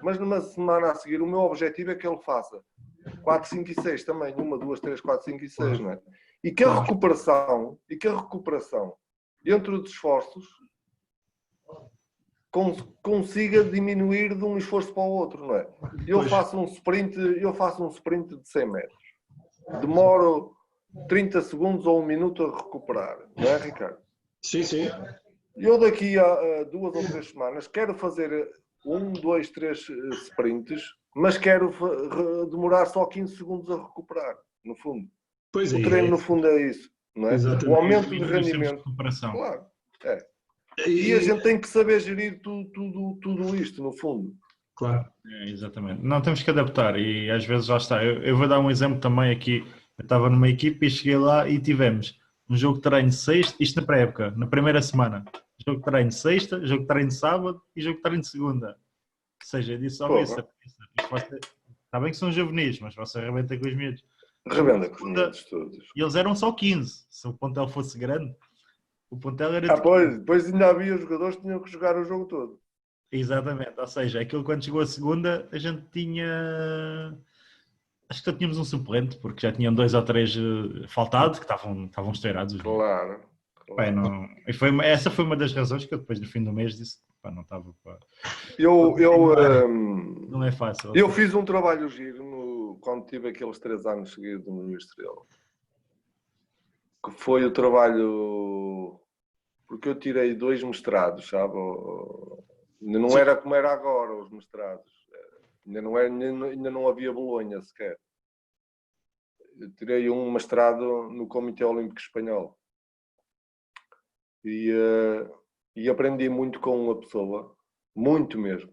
Mas numa semana a seguir, o meu objetivo é que ele faça 4, 5 e 6 também. Uma, duas, três, 4, 5 e 6, não é? E que a recuperação, dentro dos esforços, consiga diminuir de um esforço para o outro, não é? Eu faço um sprint de 100 metros. Demoro 30 segundos ou 1 minuto a recuperar, não é, Ricardo? Sim, sim. Eu daqui a 2 ou 3 semanas quero fazer 1, 2, 3 sprints, mas quero demorar só 15 segundos a recuperar, no fundo. Pois o treino, no fundo, é isso, não é? Exatamente. O aumento de rendimento. Claro, é. E a gente tem que saber gerir tudo isto, no fundo. Claro. É, exatamente. Não, temos que adaptar e às vezes lá está. Eu vou dar um exemplo também aqui. Eu estava numa equipe e cheguei lá e tivemos um jogo de treino sexta, isto na pré-época, na primeira semana. Jogo de treino sexta, jogo de treino sábado e jogo de treino segunda. Ou seja, eu disse ao Mister, está bem que são juvenis, mas você arrebenta com os miúdos. Arrebenta com os miúdos todos. E eles eram só 15. Se o plantel fosse grande, o plantel era de 15. Depois ainda havia jogadores que tinham que jogar o jogo todo. Exatamente, ou seja, aquilo quando chegou a segunda, a gente tinha... Acho que já tínhamos um suplente, porque já tinham 2 ou 3 faltados, que estavam estourados. Claro. Pá, não... essa foi uma das razões que eu depois no fim do mês disse que não estava... Não é fácil. Eu fiz um trabalho giro quando tive aqueles 3 anos seguidos no Estrela. Que foi o trabalho... Porque eu tirei 2 mestrados, sabe? Ainda não era como era agora, os mestrados. Ainda não havia Bolonha sequer. Eu tirei um mestrado no Comitê Olímpico Espanhol. E aprendi muito com uma pessoa, muito mesmo.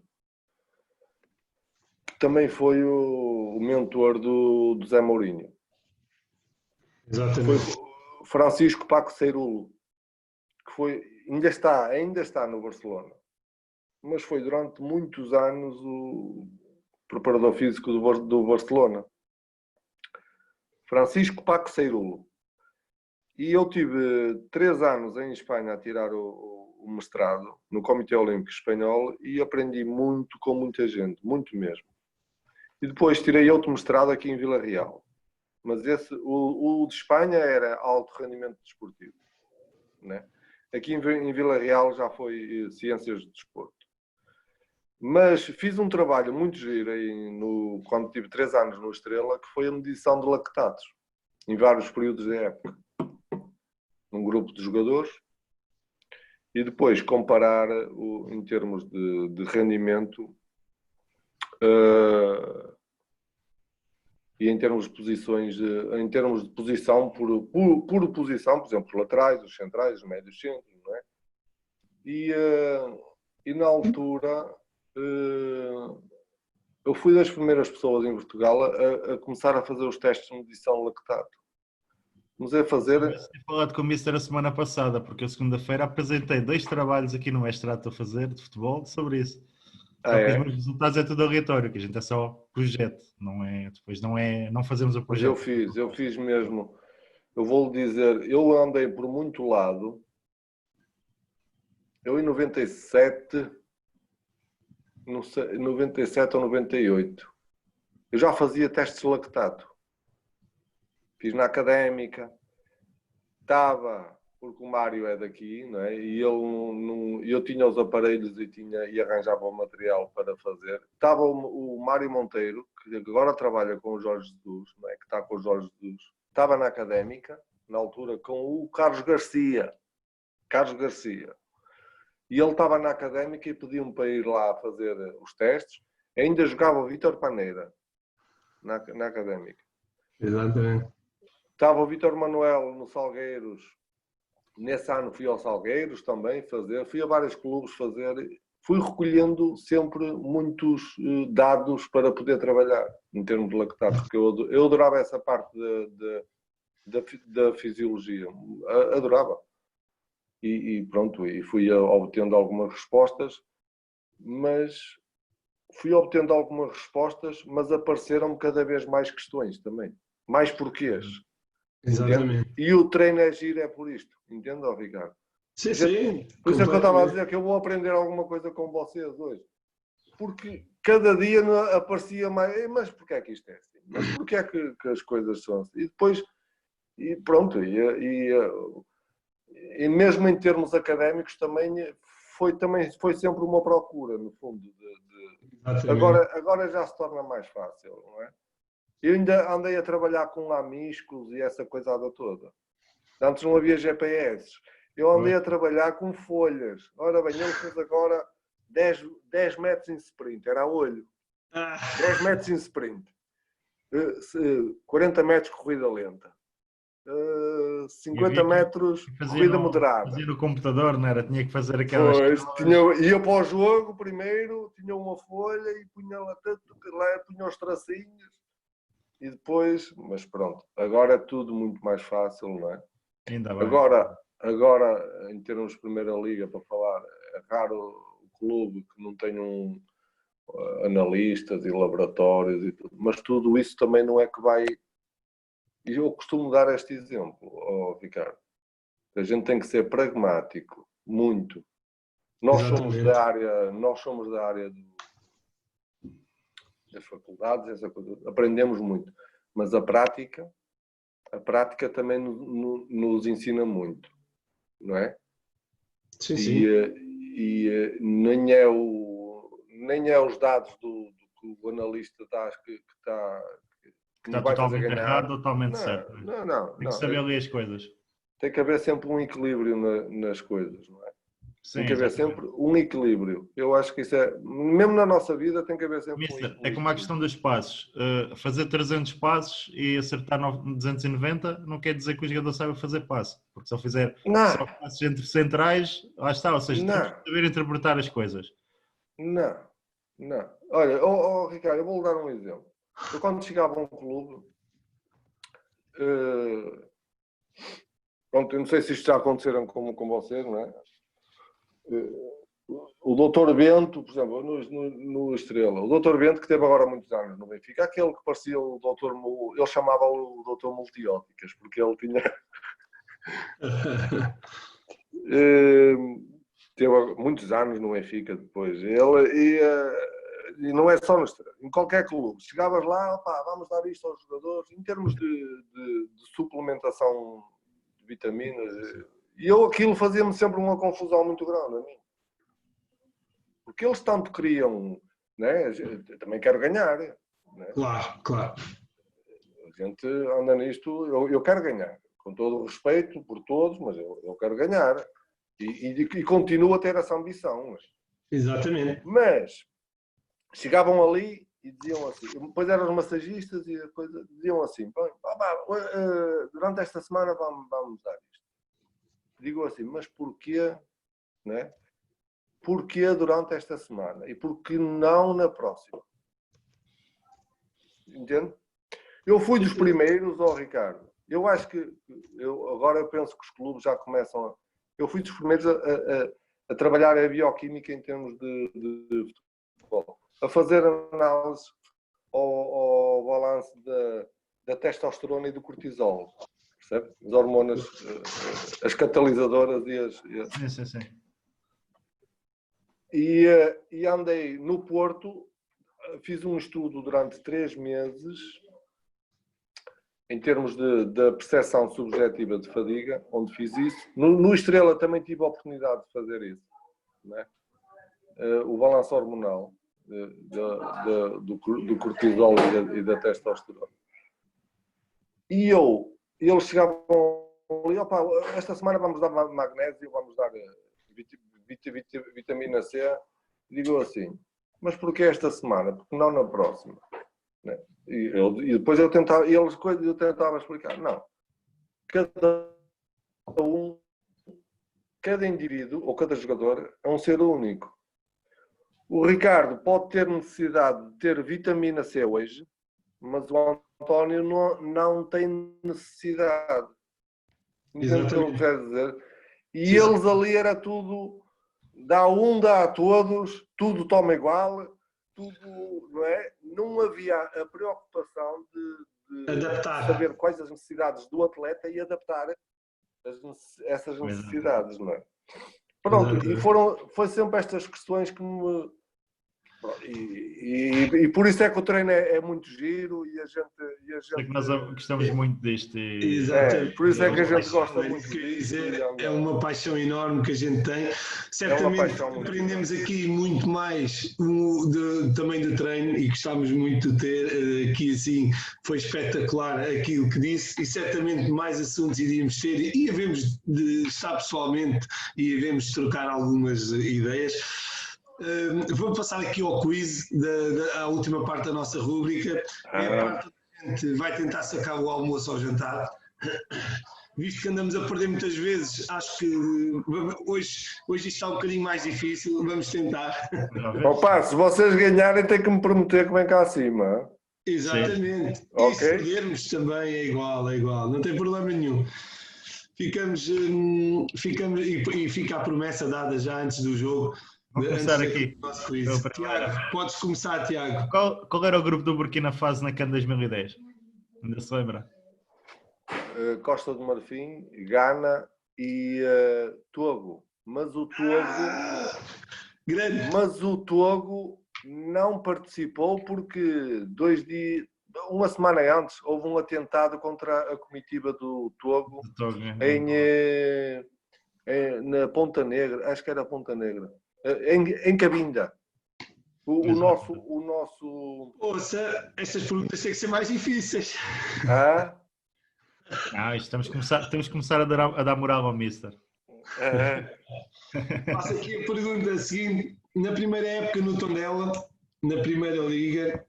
Que também foi o mentor do Zé Mourinho. Exatamente. Foi Francisco Paco Ceirulo, que ainda está no Barcelona. Mas foi durante muitos anos o preparador físico do Barcelona. Francisco Paco Ceirulo. E eu tive 3 anos em Espanha a tirar o mestrado no Comitê Olímpico Espanhol e aprendi muito com muita gente, muito mesmo. E depois tirei outro mestrado aqui em Vila Real. Mas o de Espanha era alto rendimento desportivo, né? Aqui em Vila Real já foi ciências de desporto. Mas fiz um trabalho muito giro aí quando tive 3 anos no Estrela, que foi a medição de lactatos, em vários períodos da época. Num grupo de jogadores. E depois comparar em termos de rendimento e em termos de posições, em termos de posição por posição, por exemplo, os laterais, os centrais, os médios centros, não é? E na altura eu fui das primeiras pessoas em Portugal a começar a fazer os testes de medição de lactato. Comecei a fazer... Eu tinha falado com o Mister a semana passada, porque eu segunda-feira apresentei 2 trabalhos aqui no mestrado a fazer de futebol sobre isso. Só que os meus resultados é tudo aleatório, que a gente é só projeto, não fazemos o projeto. Mas eu fiz mesmo. Eu vou lhe dizer, eu andei por muito lado. Eu em 97 ou 98, eu já fazia testes de lactato. Fiz na académica, estava porque o Mário é daqui, não é? E eu tinha os aparelhos e arranjava o material para fazer. Estava o Mário Monteiro, que agora trabalha com o Jorge Jesus, não é? Que está com o Jorge Jesus. Estava na Académica, na altura, com o Carlos Garcia. E ele estava na Académica e pediu-me para ir lá fazer os testes. Ainda jogava o Vítor Paneira na Académica. Exatamente. Estava o Vítor Manuel no Salgueiros. Nesse ano fui ao Salgueiros também fazer. Fui a vários clubes fazer. Fui recolhendo sempre muitos dados para poder trabalhar em termos de lactato, porque eu adorava essa parte da fisiologia. Adorava. E pronto, e fui obtendo algumas respostas, mas apareceram-me cada vez mais questões também, mais porquês. Exatamente. E o treino é giro, é por isto, entende, Ricardo? Sim, sim. Por isso é que eu estava a dizer que eu vou aprender alguma coisa com vocês hoje, porque cada dia aparecia mais, mas porquê é que isto é assim? Mas porquê é que as coisas são assim? E depois, e pronto, e mesmo em termos académicos também foi sempre uma procura, no fundo. Agora já se torna mais fácil, não é? Eu ainda andei a trabalhar com lamiscos e essa coisada toda. Antes não havia GPS. Eu andei a trabalhar com folhas. Ora bem, ele fez agora 10 metros em sprint, era a olho. 10 metros em sprint. 40 metros corrida lenta. 50 metros corrida moderada. Fazia no computador, não era? Tinha que fazer aquelas... Ia para o jogo primeiro, tinha uma folha e punha lá punha os tracinhos e depois, mas pronto, agora é tudo muito mais fácil, não é? Ainda bem. Agora, em termos de Primeira Liga, para falar, é raro o clube que não tenha analistas e laboratórios e tudo, mas tudo isso também não é que vai. E eu costumo dar este exemplo, Ricardo. A gente tem que ser pragmático, muito. Nós somos da área das faculdades, essa coisa, aprendemos muito, mas a prática também nos ensina muito, não é? Sim, sim. E nem é os dados que o analista dá que está totalmente errado ou totalmente certo. Não. Tem que saber ler as coisas. Tem que haver sempre um equilíbrio nas coisas, não é? Sim, tem que haver sempre um equilíbrio. Eu acho que isso é... Mesmo na nossa vida tem que haver sempre um equilíbrio. É como a questão dos passos. Fazer 300 passos e acertar 290 não quer dizer que o jogador saiba fazer passo. Porque se ele fizer só passos entre centrais, lá está. Ou seja, temos que saber interpretar as coisas. Não. Olha, Ricardo, eu vou-lhe dar um exemplo. Eu quando chegava a um clube... Pronto, eu não sei se isto já aconteceram com vocês, não é? O Dr. Bento, por exemplo, no Estrela, o Dr. Bento que teve agora muitos anos no Benfica, aquele que parecia o Dr. ele chamava o Dr. Multióticas, porque ele tinha... teve muitos anos no Benfica depois. E não é só no Estrela, em qualquer clube. Chegavas lá, opá, vamos dar isto aos jogadores, em termos de suplementação de vitaminas... E aquilo fazia-me sempre uma confusão muito grande a mim. Porque eles tanto queriam, né? Eu também quero ganhar. Né? Claro. A gente anda nisto, eu quero ganhar. Com todo o respeito por todos, mas eu quero ganhar. E continuo a ter essa ambição. Exatamente. Mas chegavam ali e diziam assim, depois eram os massagistas e a coisa, diziam assim, durante esta semana vamos dar isto. Digo assim, mas porquê, né? Porquê durante esta semana? E porquê não na próxima? Entende? Eu fui dos primeiros, Ricardo. Eu acho que, agora eu penso que os clubes já começam a... Eu fui dos primeiros a trabalhar a bioquímica em termos de futebol. A fazer análise ao balanço da testosterona e do cortisol. Percebe? As hormonas, as catalisadoras e as... Sim. E andei no Porto, fiz um estudo durante 3 meses em termos da percepção subjetiva de fadiga, onde fiz isso. No Estrela também tive a oportunidade de fazer isso. Não é? O balanço hormonal do cortisol e da testosterona. E eles chegavam ali, opa, esta semana vamos dar magnésio, vamos dar vitamina C. Digo assim, mas porquê esta semana? Porque não na próxima? Né? E depois eu tentava explicar, não. Cada indivíduo ou cada jogador é um ser único. O Ricardo pode ter necessidade de ter vitamina C hoje, mas o António não tem necessidade. Entende o que eu quero dizer? E sim, eles ali era tudo, dá a todos, tudo toma igual, tudo, não é? Não havia a preocupação de adaptar, saber quais as necessidades do atleta e adaptar essas necessidades, não é? Pronto, e foi sempre estas questões que me... E por isso é que o treino é muito giro e a gente... É que nós gostamos muito disto. Por isso é que a gente gosta muito disto. É uma paixão enorme que a gente tem. Certamente aprendemos aqui muito mais também do treino e gostámos muito de ter aqui assim. Foi espetacular aquilo que disse e certamente mais assuntos iríamos ter e havemos de estar pessoalmente e havemos de trocar algumas ideias. Vou passar aqui ao quiz, à última parte da nossa rúbrica. É a parte onde a gente vai tentar sacar o almoço ao jantar. Visto que andamos a perder muitas vezes, acho que hoje isto está um bocadinho mais difícil. Vamos tentar. Opa, se vocês ganharem, tem que me prometer que vem cá acima. Exatamente. Sim. E se perdermos também é igual. Não tem problema nenhum. Ficamos e fica a promessa dada já antes do jogo. Vamos começar aqui. Tiago, podes começar, Tiago. Qual era o grupo do Burkina Faso na CAN 2010? Ainda se lembra? Costa do Marfim, Ghana e Togo. Mas o Togo não participou porque uma semana antes houve um atentado contra a comitiva do Togo na Ponta Negra, acho que era Ponta Negra. Em Cabinda. O nosso... Ouça, estas perguntas têm que ser mais difíceis. Temos que começar a dar moral ao Mister. Faço aqui a pergunta seguinte. Na primeira época no Tondela, na Primeira Liga,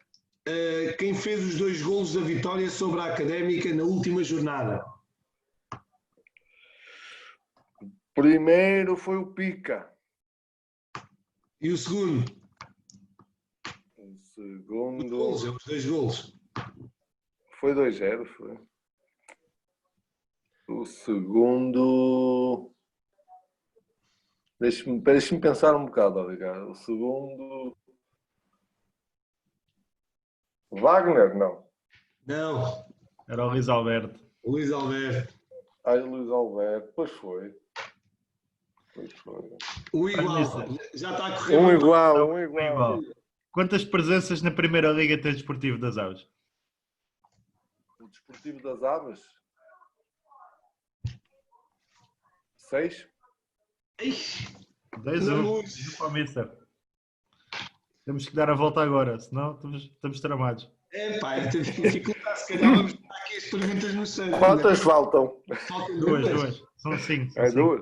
quem fez os 2 golos da vitória sobre a Académica na última jornada? Primeiro foi o Pica. E o segundo? O segundo... Os 2 golos. Foi 2-0, foi. O segundo... Deixa-me pensar um bocado, Ricardo. O segundo... Wagner, não? Não. Era o Luís Alberto. Luís Alberto. O Luís Alberto. Pois foi. Um igual, já está a correr. Um igual. Quantas presenças na Primeira Liga tem o Desportivo das Aves? O Desportivo das Aves? 6? 2-1 para o Mister. Temos que dar a volta agora, senão estamos tramados. Temos dificuldade. Se calhar vamos dar aqui as perguntas no centro. Quantas faltam? Faltam 2. São 5. É 2?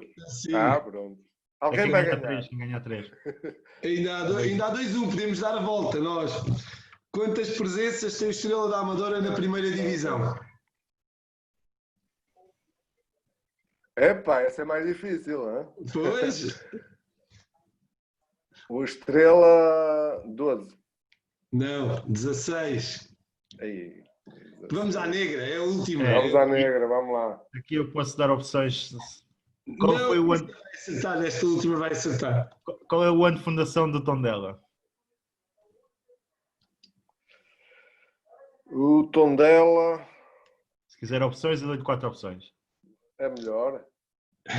Pronto. Alguém vai ganhar. Quem ganhar 3. Ainda há 2-1. Podemos dar a volta, nós. Quantas presenças tem o Estrela da Amadora na primeira divisão? Essa é mais difícil, não é? Pois. O Estrela, 12. Não, 16. Aí. Vamos à negra, é a última. Vamos à negra, vamos lá. Aqui eu posso dar opções. Esta última vai acertar. Qual é o ano de fundação do Tondela? O Tondela... Se quiser opções, eu dou-lhe 4 opções. É melhor.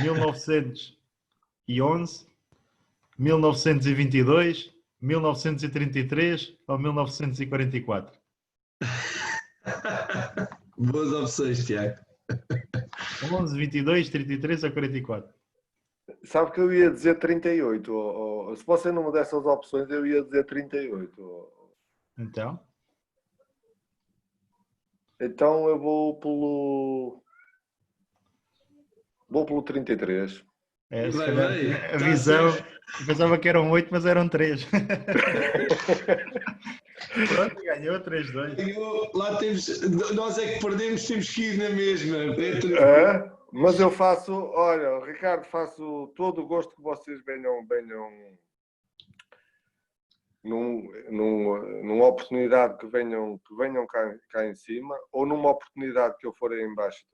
1911, 1922, 1933 ou 1944? Boas opções, Tiago. 11, 22, 33 ou 44? Sabe que eu ia dizer 38. Se você não me desse as opções, eu ia dizer 38. Então? Então eu vou pelo 33. É, se Vai, calhar, vai, a tá visão, certo. eu pensava que eram 8, mas eram 3. Pronto, ganhou 3-2. Lá temos, nós é que perdemos, temos que ir na mesma. É? Mas eu faço, olha, Ricardo, faço todo o gosto que vocês venham numa oportunidade que venham cá em cima, ou numa oportunidade que eu for aí em baixo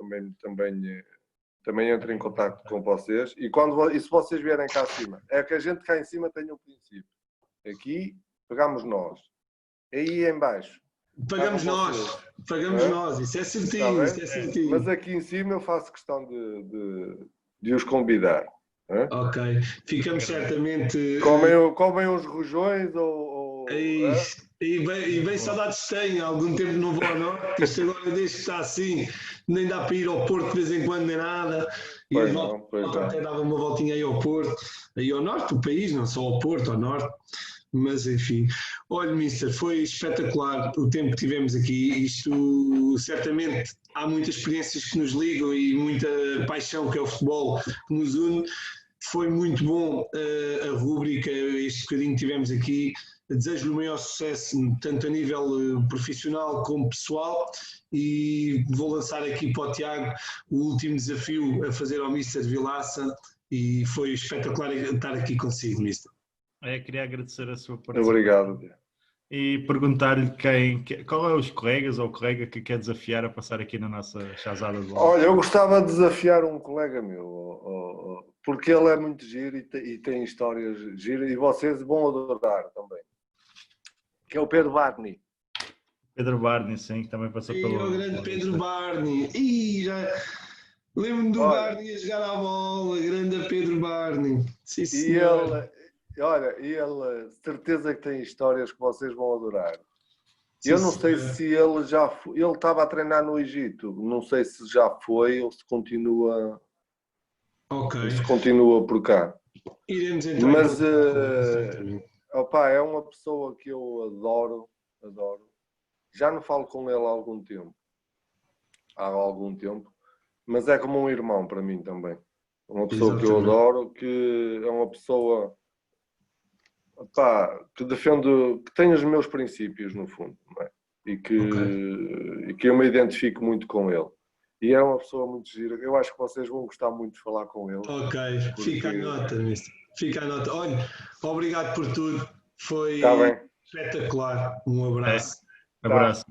também entro em contato com vocês. E se vocês vierem cá acima, é que a gente cá em cima tem um princípio. Aqui pegamos nós. Aí em baixo Pagamos nós, isso é certinho, isso é certinho. Mas aqui em cima eu faço questão de os convidar. Ok, ficamos certamente. Comem uns rojões E bem saudades tenho, há algum tempo não vou ao norte, isto agora desde que está assim, nem dá para ir ao Porto de vez em quando, nem nada. E Pois até dava uma voltinha aí ao Porto, aí ao norte do país, não só ao Porto, ao norte. Mas enfim, olha, Mister, foi espetacular o tempo que tivemos aqui. Isto certamente há muitas experiências que nos ligam e muita paixão que é o futebol que nos une. Foi muito bom a rúbrica, este bocadinho que tivemos aqui. Desejo-lhe o maior sucesso, tanto a nível profissional como pessoal, e vou lançar aqui para o Tiago o último desafio a fazer ao Mister Vilaça, e foi espetacular estar aqui consigo, Mister. Queria agradecer a sua participação. Obrigado. E perguntar-lhe qual é os colegas ou colega que quer desafiar a passar aqui na nossa chazada de bola. Olha, eu gostava de desafiar um colega meu, porque ele é muito giro e tem histórias giras e vocês vão adorar também. Que é o Pedro Barney. Pedro Barney, sim, que também passou pelo... o grande Pedro Barney. Lembro-me do Barney a jogar à bola, grande Pedro Barney. Sim, senhor. Ele, certeza que tem histórias que vocês vão adorar. Sim, eu não sei se ele já foi, ele estava a treinar no Egito, não sei se já foi ou se continua, se continua por cá. Iremos entrar. Mas é uma pessoa que eu adoro. Já não falo com ele há algum tempo, mas é como um irmão para mim também. Uma pessoa que eu adoro, que é uma pessoa que defende, que tem os meus princípios no fundo, não é? E que eu me identifico muito com ele. E é uma pessoa muito gira. Eu acho que vocês vão gostar muito de falar com ele. Ok, fica a nota, Mister. Fica a nota. Olha, obrigado por tudo. Foi espetacular. Um abraço. Abraço.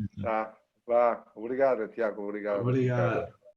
Vá. Obrigado, Tiago. Obrigado.